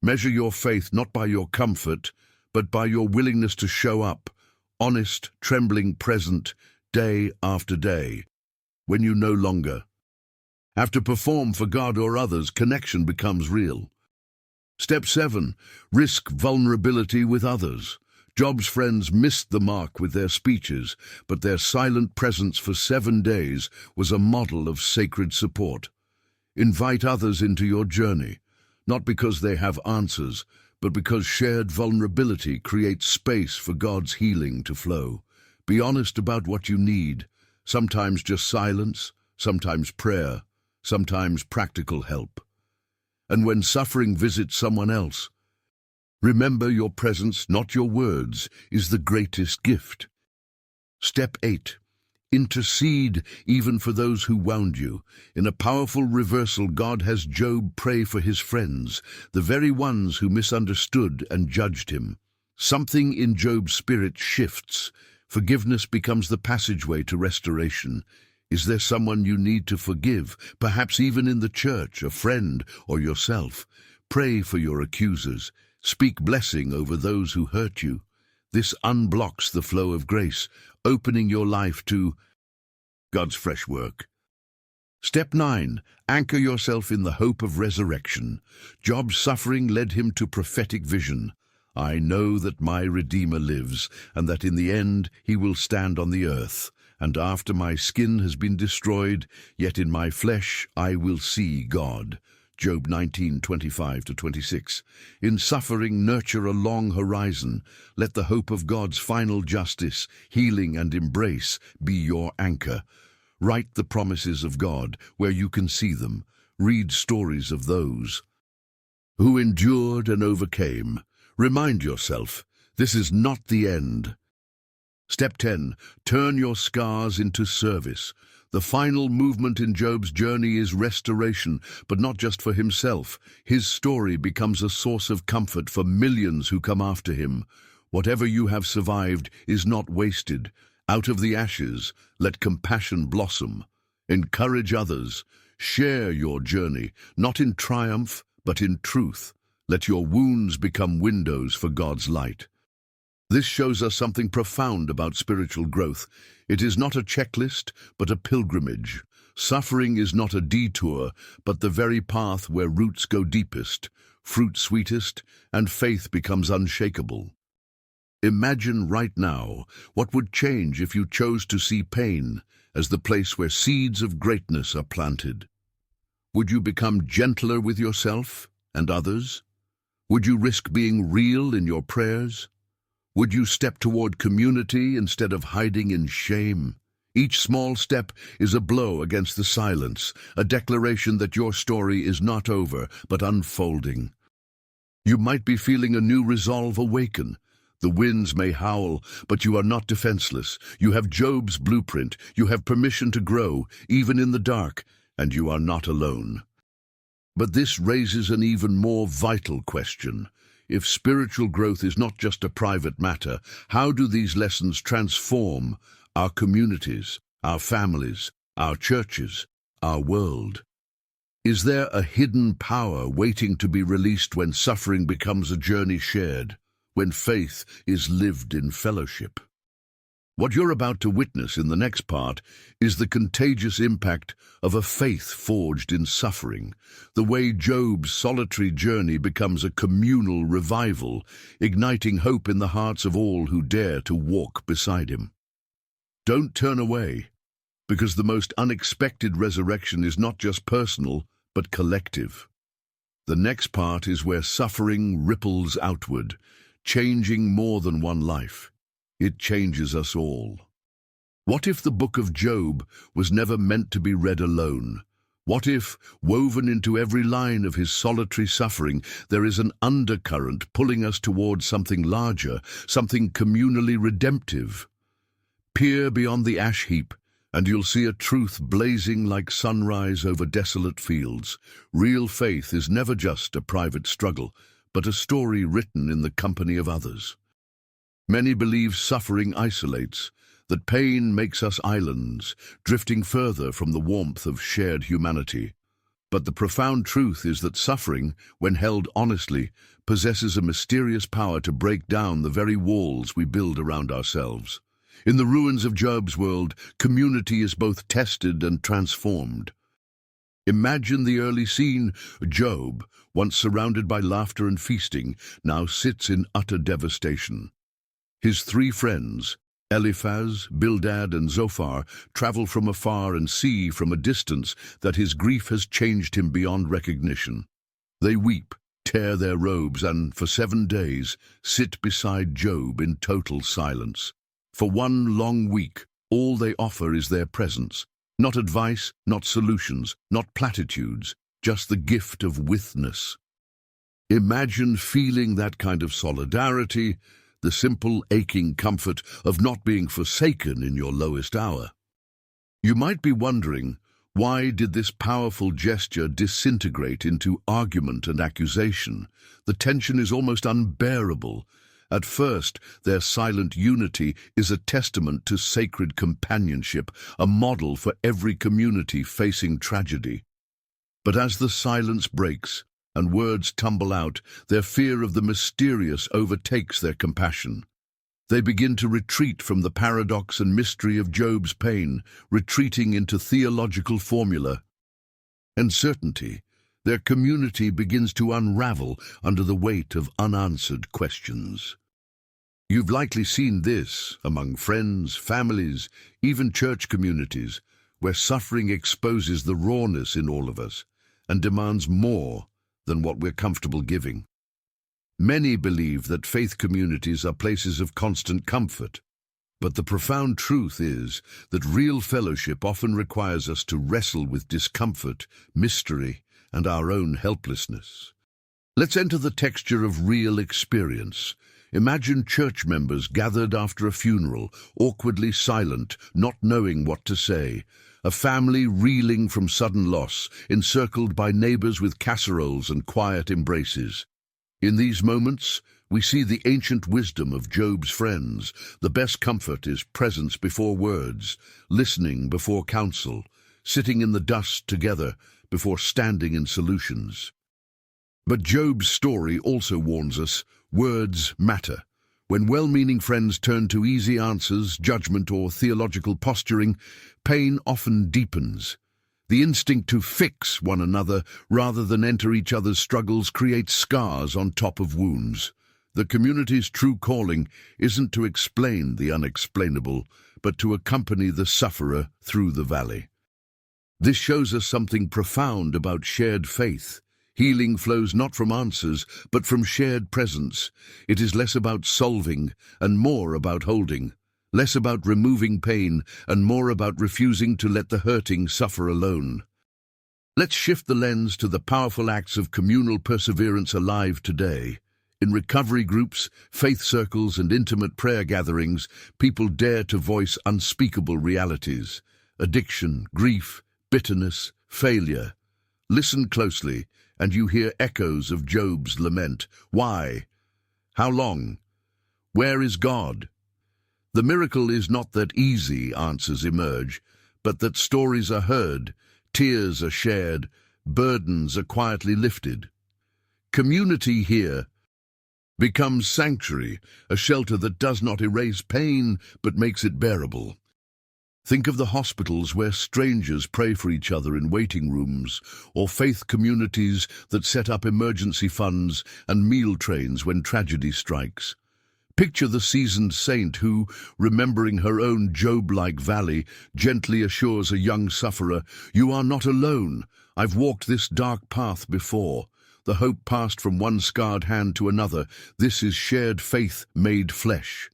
Measure your faith not by your comfort, but by your willingness to show up, honest, trembling, present, day after day. When you no longer have to perform for God or others, connection becomes real. Step 7. Risk vulnerability with others. Job's friends missed the mark with their speeches, but their silent presence for 7 days was a model of sacred support. Invite others into your journey, not because they have answers, but because shared vulnerability creates space for God's healing to flow. Be honest about what you need, sometimes just silence, sometimes prayer, sometimes practical help. And when suffering visits someone else, remember your presence, not your words, is the greatest gift. Step 8. Intercede even for those who wound you. In a powerful reversal, God has Job pray for his friends, the very ones who misunderstood and judged him. Something in Job's spirit shifts. Forgiveness becomes the passageway to restoration. Is there someone you need to forgive, perhaps even in the church, a friend or yourself? Pray for your accusers. Speak blessing over those who hurt you. This unblocks the flow of grace, opening your life to God's fresh work. Step 9. Anchor yourself in the hope of resurrection. Job's suffering led him to prophetic vision. I know that my Redeemer lives, and that in the end he will stand on the earth. And after my skin has been destroyed, yet in my flesh I will see God. Job 19:25-26. In suffering, nurture a long horizon. Let the hope of God's final justice, healing and embrace be your anchor. Write the promises of God where you can see them. Read stories of those who endured and overcame. Remind yourself, this is not the end. Step 10. Turn your scars into service. The final movement in Job's journey is restoration, but not just for himself. His story becomes a source of comfort for millions who come after him. Whatever you have survived is not wasted. Out of the ashes, let compassion blossom. Encourage others. Share your journey, not in triumph, but in truth. Let your wounds become windows for God's light. This shows us something profound about spiritual growth. It is not a checklist, but a pilgrimage. Suffering is not a detour, but the very path where roots go deepest, fruit sweetest, and faith becomes unshakable. Imagine right now what would change if you chose to see pain as the place where seeds of greatness are planted. Would you become gentler with yourself and others? Would you risk being real in your prayers? Would you step toward community instead of hiding in shame? Each small step is a blow against the silence, a declaration that your story is not over, but unfolding. You might be feeling a new resolve awaken. The winds may howl, but you are not defenseless. You have Job's blueprint. You have permission to grow, even in the dark, and you are not alone. But this raises an even more vital question. If spiritual growth is not just a private matter, how do these lessons transform our communities, our families, our churches, our world? Is there a hidden power waiting to be released when suffering becomes a journey shared, when faith is lived in fellowship? What you're about to witness in the next part is the contagious impact of a faith forged in suffering, the way Job's solitary journey becomes a communal revival, igniting hope in the hearts of all who dare to walk beside him. Don't turn away, because the most unexpected resurrection is not just personal, but collective. The next part is where suffering ripples outward, changing more than one life. It changes us all. What if the book of Job was never meant to be read alone? What if, woven into every line of his solitary suffering, there is an undercurrent pulling us towards something larger, something communally redemptive? Peer beyond the ash heap, and you'll see a truth blazing like sunrise over desolate fields. Real faith is never just a private struggle, but a story written in the company of others. Many believe suffering isolates, that pain makes us islands, drifting further from the warmth of shared humanity. But the profound truth is that suffering, when held honestly, possesses a mysterious power to break down the very walls we build around ourselves. In the ruins of Job's world, community is both tested and transformed. Imagine the early scene. Job, once surrounded by laughter and feasting, now sits in utter devastation. His three friends, Eliphaz, Bildad, and Zophar, travel from afar and see from a distance that his grief has changed him beyond recognition. They weep, tear their robes, and for 7 days sit beside Job in total silence. For 1 long week, all they offer is their presence. Not advice, not solutions, not platitudes, just the gift of witness. Imagine feeling that kind of solidarity, the simple, aching comfort of not being forsaken in your lowest hour. You might be wondering, why did this powerful gesture disintegrate into argument and accusation? The tension is almost unbearable. At first, their silent unity is a testament to sacred companionship, a model for every community facing tragedy. But as the silence breaks, and words tumble out, their fear of the mysterious overtakes their compassion. They begin to retreat from the paradox and mystery of Job's pain, retreating into theological formula and certainty. Their community begins to unravel under the weight of unanswered questions. You've likely seen this among friends, families, even church communities, where suffering exposes the rawness in all of us. and demands more than what we're comfortable giving. Many believe that faith communities are places of constant comfort, but the profound truth is that real fellowship often requires us to wrestle with discomfort, mystery, and our own helplessness. Let's enter the texture of real experience. Imagine church members gathered after a funeral, awkwardly silent, not knowing what to say. A family reeling from sudden loss, encircled by neighbors with casseroles and quiet embraces. In these moments, we see the ancient wisdom of Job's friends. The best comfort is presence before words, listening before counsel, sitting in the dust together before standing in solutions. But Job's story also warns us, words matter. When well-meaning friends turn to easy answers, judgment, or theological posturing, pain often deepens. The instinct to fix one another rather than enter each other's struggles creates scars on top of wounds. The community's true calling isn't to explain the unexplainable, but to accompany the sufferer through the valley. This shows us something profound about shared faith. Healing flows not from answers, but from shared presence. It is less about solving and more about holding. Less about removing pain and more about refusing to let the hurting suffer alone. Let's shift the lens to the powerful acts of communal perseverance alive today. In recovery groups, faith circles, and intimate prayer gatherings, people dare to voice unspeakable realities. Addiction, grief, bitterness, failure. Listen closely, and you hear echoes of Job's lament. Why? How long? Where is God? The miracle is not that easy answers emerge, but that stories are heard, tears are shared, burdens are quietly lifted. Community here becomes sanctuary, a shelter that does not erase pain but makes it bearable. Think of the hospitals where strangers pray for each other in waiting rooms, or faith communities that set up emergency funds and meal trains when tragedy strikes. Picture the seasoned saint who, remembering her own Job-like valley, gently assures a young sufferer, "You are not alone. I've walked this dark path before." The hope passed from one scarred hand to another. This is shared faith made flesh.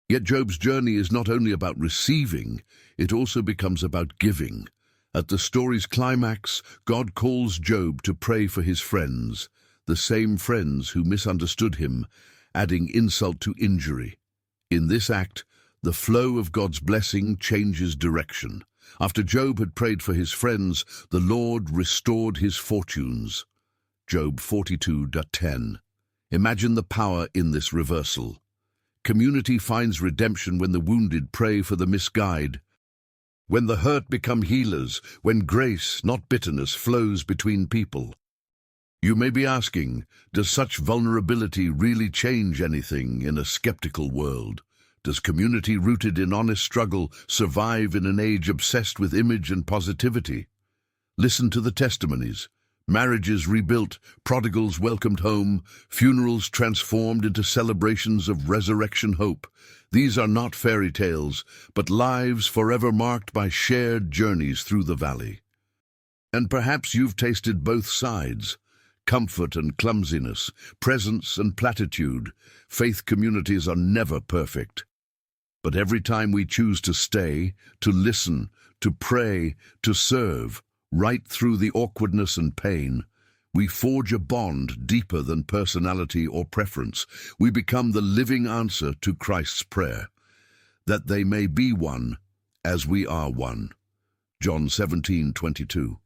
Yet Job's journey is not only about receiving, it also becomes about giving. At the story's climax, God calls Job to pray for his friends, the same friends who misunderstood him, adding insult to injury. In this act, the flow of God's blessing changes direction. After Job had prayed for his friends, the Lord restored his fortunes. Job 42:10. Imagine the power in this reversal. Community finds redemption when the wounded pray for the misguided. When the hurt become healers, when grace, not bitterness, flows between people. You may be asking, does such vulnerability really change anything in a skeptical world? Does community rooted in honest struggle survive in an age obsessed with image and positivity? Listen to the testimonies. Marriages rebuilt, prodigals welcomed home, funerals transformed into celebrations of resurrection hope. These are not fairy tales, but lives forever marked by shared journeys through the valley. And perhaps you've tasted both sides. Comfort and clumsiness, presence and platitude. Faith communities are never perfect. But every time we choose to stay, to listen, to pray, to serve, right through the awkwardness and pain, we forge a bond deeper than personality or preference. We become the living answer to Christ's prayer, that they may be one as we are one. John 17:22.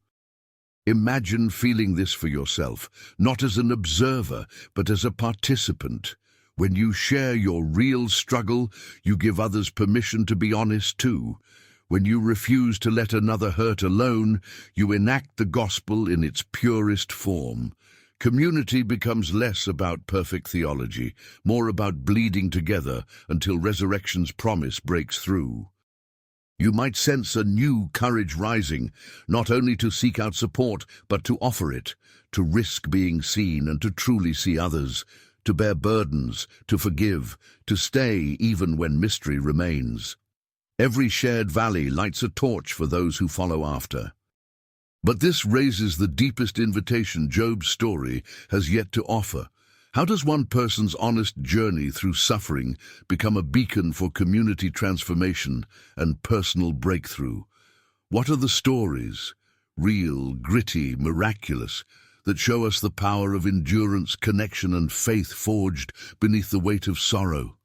Imagine feeling this for yourself, not as an observer, but as a participant. When you share your real struggle, you give others permission to be honest too. When you refuse to let another hurt alone, you enact the gospel in its purest form. Community becomes less about perfect theology, more about bleeding together until resurrection's promise breaks through. You might sense a new courage rising, not only to seek out support, but to offer it, to risk being seen and to truly see others, to bear burdens, to forgive, to stay even when mystery remains. Every shared valley lights a torch for those who follow after. But this raises the deepest invitation Job's story has yet to offer. How does one person's honest journey through suffering become a beacon for community transformation and personal breakthrough? What are the stories, real, gritty, miraculous, that show us the power of endurance, connection, and faith forged beneath the weight of sorrow?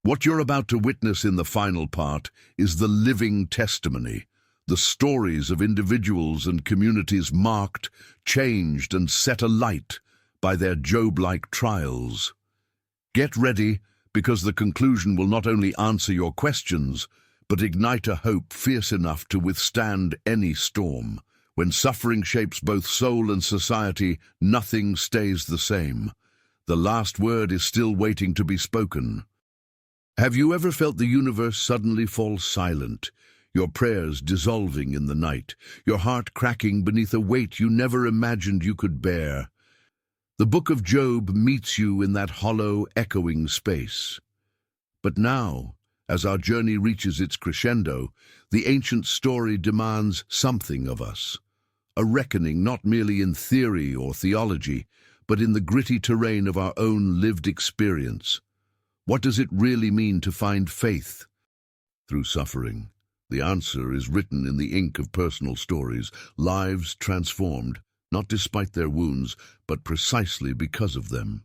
What you're about to witness in the final part is the living testimony, the stories of individuals and communities marked, changed, and set alight by their Job-like trials. Get ready, because the conclusion will not only answer your questions, but ignite a hope fierce enough to withstand any storm. When suffering shapes both soul and society, nothing stays the same. The last word is still waiting to be spoken. Have you ever felt the universe suddenly fall silent, your prayers dissolving in the night, your heart cracking beneath a weight you never imagined you could bear? The book of Job meets you in that hollow, echoing space. But now, as our journey reaches its crescendo, the ancient story demands something of us. A reckoning not merely in theory or theology, but in the gritty terrain of our own lived experience. What does it really mean to find faith through suffering? The answer is written in the ink of personal stories, lives transformed, not despite their wounds, but precisely because of them.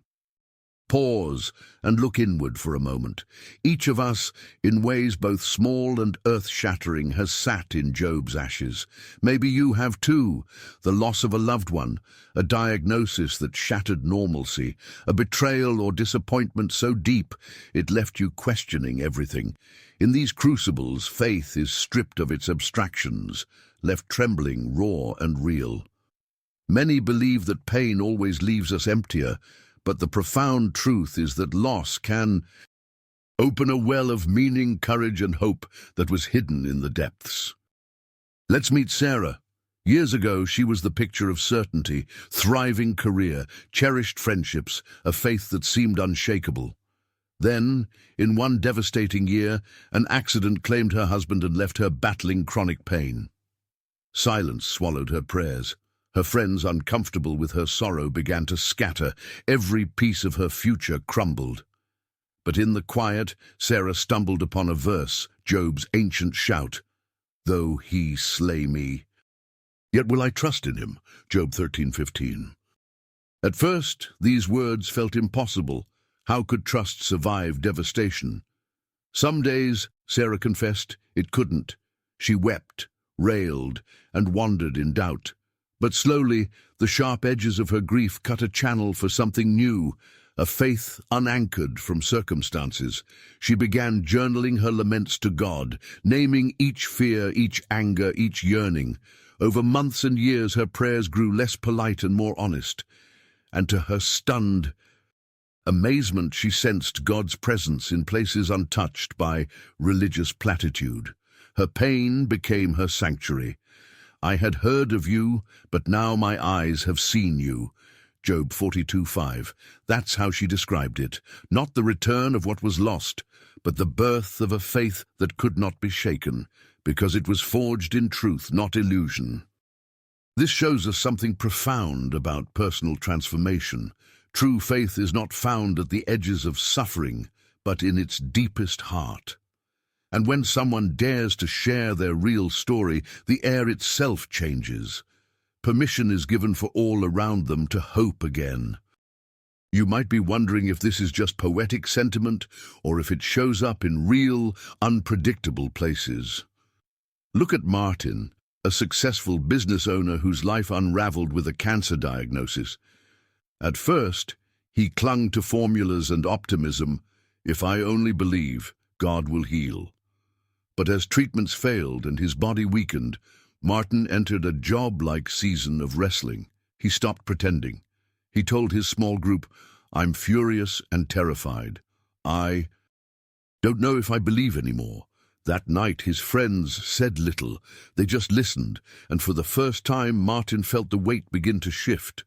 Pause and look inward for a moment. Each of us, in ways both small and earth-shattering, has sat in Job's ashes. Maybe you have too. The loss of a loved one, a diagnosis that shattered normalcy, a betrayal or disappointment so deep it left you questioning everything. In these crucibles, faith is stripped of its abstractions, left trembling, raw and real. Many believe that pain always leaves us emptier, but the profound truth is that loss can open a well of meaning, courage, and hope that was hidden in the depths. Let's meet Sarah. Years ago, she was the picture of certainty, thriving career, cherished friendships, a faith that seemed unshakable. Then, in one devastating year, an accident claimed her husband and left her battling chronic pain. Silence swallowed her prayers. Her friends, uncomfortable with her sorrow, began to scatter. Every piece of her future crumbled. But in the quiet, Sarah stumbled upon a verse, Job's ancient shout, "Though he slay me, yet will I trust in him," Job 13:15. At first, these words felt impossible. How could trust survive devastation? Some days, Sarah confessed, it couldn't. She wept, railed, and wandered in doubt. But slowly, the sharp edges of her grief cut a channel for something new, a faith unanchored from circumstances. She began journaling her laments to God, naming each fear, each anger, each yearning. Over months and years, her prayers grew less polite and more honest. And to her stunned amazement, she sensed God's presence in places untouched by religious platitude. Her pain became her sanctuary. "I had heard of you, but now my eyes have seen you." Job 42:5. That's how she described it. Not the return of what was lost, but the birth of a faith that could not be shaken, because it was forged in truth, not illusion. This shows us something profound about personal transformation. True faith is not found at the edges of suffering, but in its deepest heart. And when someone dares to share their real story, the air itself changes. Permission is given for all around them to hope again. You might be wondering if this is just poetic sentiment or if it shows up in real, unpredictable places. Look at Martin, a successful business owner whose life unraveled with a cancer diagnosis. At first, he clung to formulas and optimism. "If I only believe, God will heal." But as treatments failed and his body weakened, Martin entered a job-like season of wrestling. He stopped pretending. He told his small group, "I'm furious and terrified. I don't know if I believe anymore." That night, his friends said little. They just listened, and for the first time, Martin felt the weight begin to shift.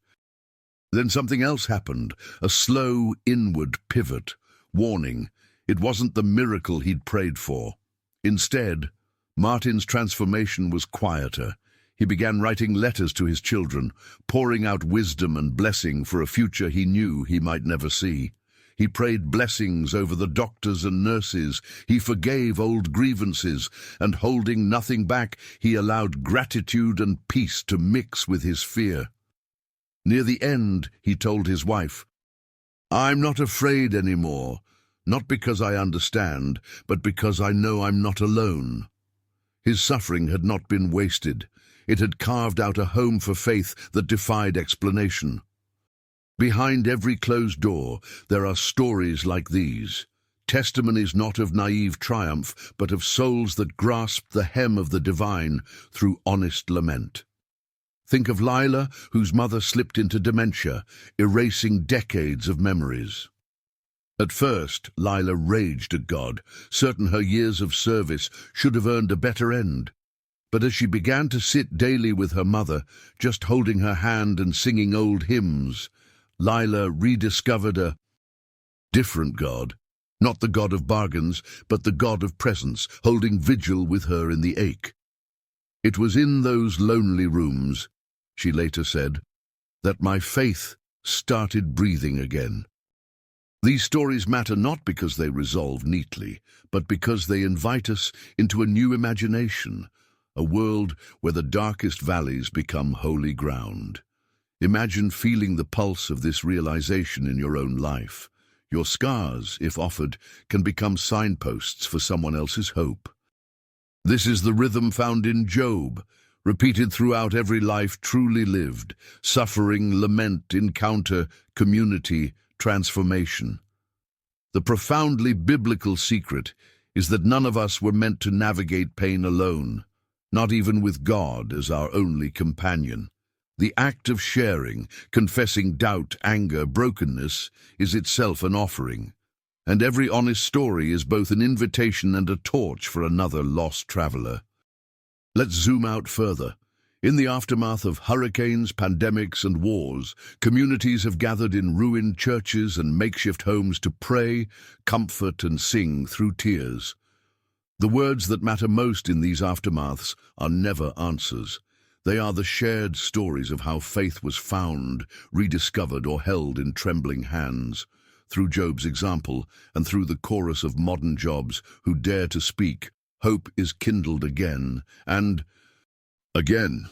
Then something else happened, a slow, inward pivot. Warning, it wasn't the miracle he'd prayed for. Instead, Martin's transformation was quieter. He began writing letters to his children, pouring out wisdom and blessing for a future he knew he might never see. He prayed blessings over the doctors and nurses. He forgave old grievances, and holding nothing back, he allowed gratitude and peace to mix with his fear. Near the end, he told his wife, "I'm not afraid anymore, not because I understand, but because I know I'm not alone." His suffering had not been wasted. It had carved out a home for faith that defied explanation. Behind every closed door, there are stories like these, testimonies not of naive triumph, but of souls that grasped the hem of the divine through honest lament. Think of Lila, whose mother slipped into dementia, erasing decades of memories. At first, Lila raged at God, certain her years of service should have earned a better end. But as she began to sit daily with her mother, just holding her hand and singing old hymns, Lila rediscovered a different God, not the God of bargains, but the God of presence, holding vigil with her in the ache. "It was in those lonely rooms," she later said, "that my faith started breathing again." These stories matter not because they resolve neatly, but because they invite us into a new imagination, a world where the darkest valleys become holy ground. Imagine feeling the pulse of this realization in your own life. Your scars, if offered, can become signposts for someone else's hope. This is the rhythm found in Job, repeated throughout every life truly lived: suffering, lament, encounter, community, transformation. The profoundly biblical secret is that none of us were meant to navigate pain alone, not even with God as our only companion. The act of sharing, confessing doubt, anger, brokenness, is itself an offering, and every honest story is both an invitation and a torch for another lost traveler. Let's zoom out further. In the aftermath of hurricanes, pandemics, and wars, communities have gathered in ruined churches and makeshift homes to pray, comfort, and sing through tears. The words that matter most in these aftermaths are never answers. They are the shared stories of how faith was found, rediscovered, or held in trembling hands. Through Job's example, and through the chorus of modern Jobs who dare to speak, hope is kindled again, and again.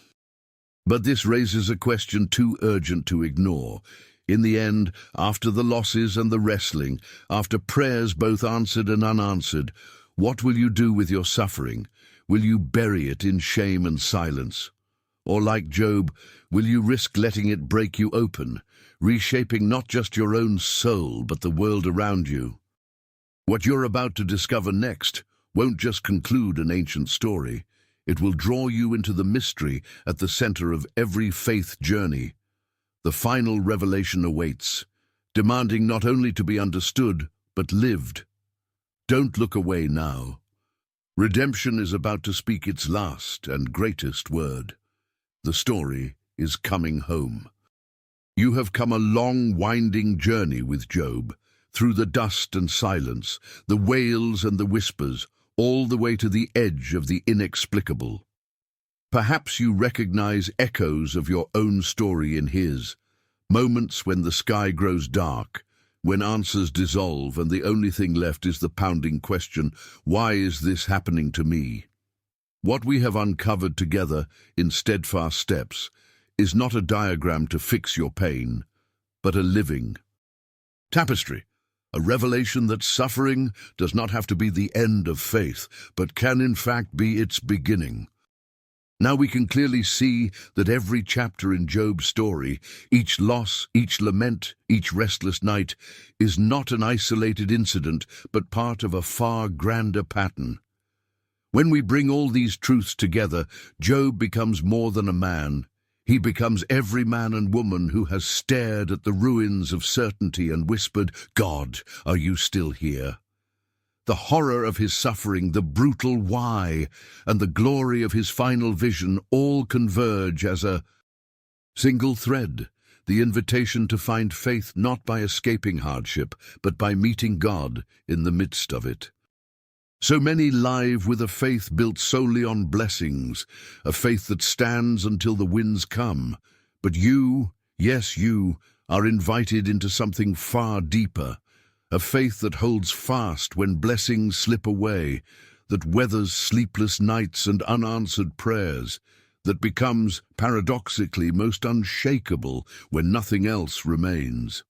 But this raises a question too urgent to ignore. In the end, after the losses and the wrestling, after prayers both answered and unanswered, what will you do with your suffering? Will you bury it in shame and silence? Or like Job, will you risk letting it break you open, reshaping not just your own soul, but the world around you? What you're about to discover next won't just conclude an ancient story. It will draw you into the mystery at the center of every faith journey. The final revelation awaits, demanding not only to be understood, but lived. Don't look away now. Redemption is about to speak its last and greatest word. The story is coming home. You have come a long, winding journey with Job, through the dust and silence, the wails and the whispers, all the way to the edge of the inexplicable. Perhaps you recognize echoes of your own story in his, moments when the sky grows dark, when answers dissolve and the only thing left is the pounding question, why is this happening to me? What we have uncovered together in steadfast steps is not a diagram to fix your pain, but a living tapestry, a revelation that suffering does not have to be the end of faith, but can in fact be its beginning. Now we can clearly see that every chapter in Job's story, each loss, each lament, each restless night, is not an isolated incident, but part of a far grander pattern. When we bring all these truths together, Job becomes more than a man. He becomes every man and woman who has stared at the ruins of certainty and whispered, "God, are you still here?" The horror of his suffering, the brutal why, and the glory of his final vision all converge as a single thread, the invitation to find faith not by escaping hardship, but by meeting God in the midst of it. So many live with a faith built solely on blessings, a faith that stands until the winds come. But you, yes you, are invited into something far deeper, a faith that holds fast when blessings slip away, that weathers sleepless nights and unanswered prayers, that becomes, paradoxically, most unshakable when nothing else remains.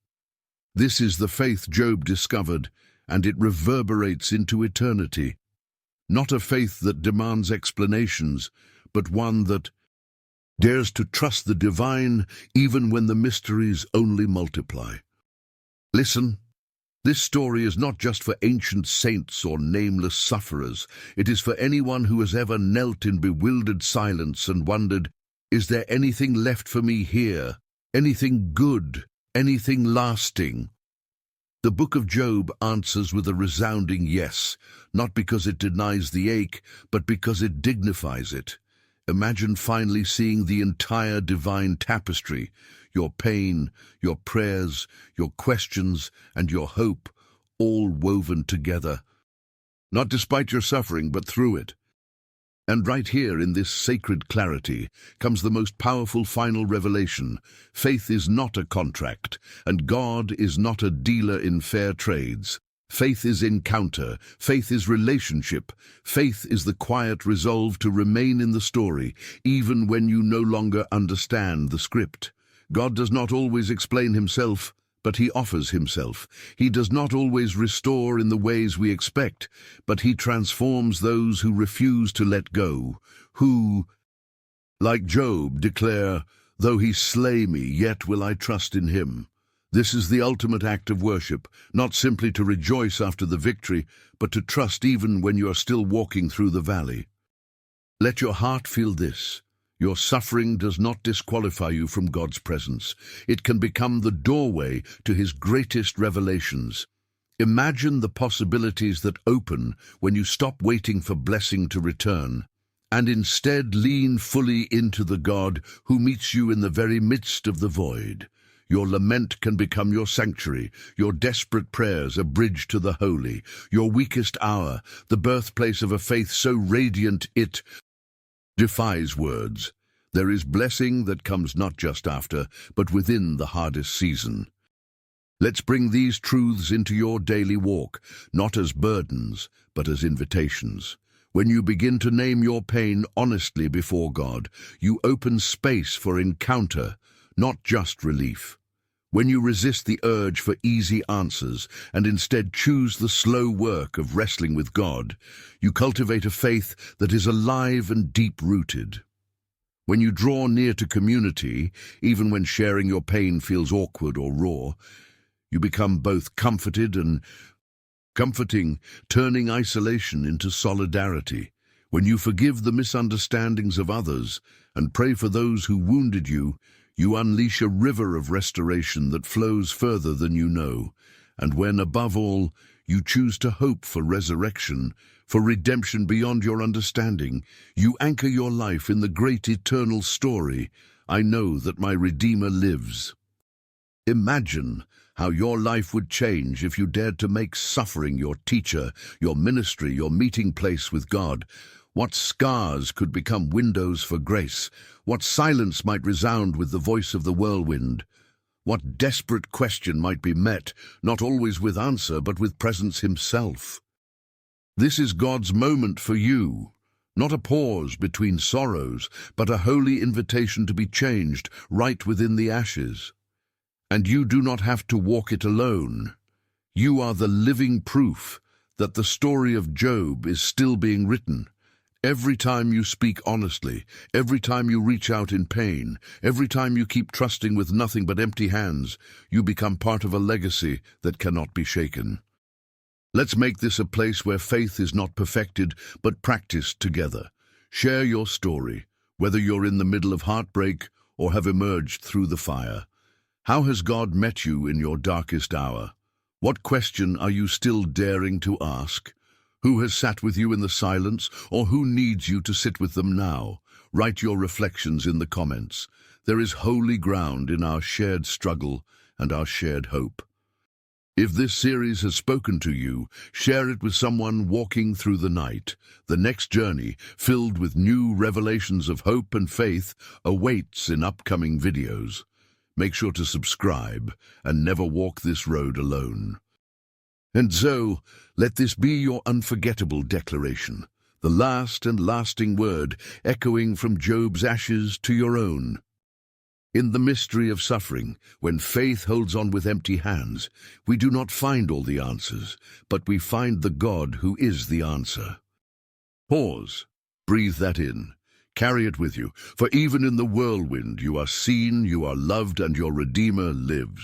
This is the faith Job discovered, and it reverberates into eternity. Not a faith that demands explanations, but one that dares to trust the divine even when the mysteries only multiply. Listen, this story is not just for ancient saints or nameless sufferers. It is for anyone who has ever knelt in bewildered silence and wondered, is there anything left for me here? Anything good? Anything lasting? The book of Job answers with a resounding yes, not because it denies the ache, but because it dignifies it. Imagine finally seeing the entire divine tapestry, your pain, your prayers, your questions, and your hope, all woven together. Not despite your suffering, but through it. And right here in this sacred clarity comes the most powerful final revelation. Faith is not a contract, and God is not a dealer in fair trades. Faith is encounter, faith is relationship, faith is the quiet resolve to remain in the story, even when you no longer understand the script. God does not always explain himself, but he offers himself. He does not always restore in the ways we expect, but he transforms those who refuse to let go, who, like Job, declare, "Though he slay me, yet will I trust in him." This is the ultimate act of worship, not simply to rejoice after the victory, but to trust even when you are still walking through the valley. Let your heart feel this. Your suffering does not disqualify you from God's presence. It can become the doorway to his greatest revelations. Imagine the possibilities that open when you stop waiting for blessing to return, and instead lean fully into the God who meets you in the very midst of the void. Your lament can become your sanctuary, your desperate prayers a bridge to the holy, your weakest hour, the birthplace of a faith so radiant it defies words. There is blessing that comes not just after, but within the hardest season. Let's bring these truths into your daily walk, not as burdens, but as invitations. When you begin to name your pain honestly before God, you open space for encounter, not just relief. When you resist the urge for easy answers and instead choose the slow work of wrestling with God, you cultivate a faith that is alive and deep-rooted. When you draw near to community, even when sharing your pain feels awkward or raw, you become both comforted and comforting, turning isolation into solidarity. When you forgive the misunderstandings of others and pray for those who wounded you, you unleash a river of restoration that flows further than you know. And when, above all, you choose to hope for resurrection, for redemption beyond your understanding, you anchor your life in the great eternal story, "I know that my Redeemer lives." Imagine how your life would change if you dared to make suffering your teacher, your ministry, your meeting place with God. What scars could become windows for grace? What silence might resound with the voice of the whirlwind? What desperate question might be met, not always with answer, but with presence himself? This is God's moment for you, not a pause between sorrows, but a holy invitation to be changed right within the ashes. And you do not have to walk it alone. You are the living proof that the story of Job is still being written. Every time you speak honestly, every time you reach out in pain, every time you keep trusting with nothing but empty hands, you become part of a legacy that cannot be shaken. Let's make this a place where faith is not perfected, but practiced together. Share your story, whether you're in the middle of heartbreak or have emerged through the fire. How has God met you in your darkest hour? What question are you still daring to ask? Who has sat with you in the silence, or who needs you to sit with them now? Write your reflections in the comments. There is holy ground in our shared struggle and our shared hope. If this series has spoken to you, share it with someone walking through the night. The next journey, filled with new revelations of hope and faith, awaits in upcoming videos. Make sure to subscribe and never walk this road alone. And so, let this be your unforgettable declaration, the last and lasting word, echoing from Job's ashes to your own. In the mystery of suffering, when faith holds on with empty hands, we do not find all the answers, but we find the God who is the answer. Pause. Breathe that in. Carry it with you, for even in the whirlwind you are seen, you are loved, and your Redeemer lives.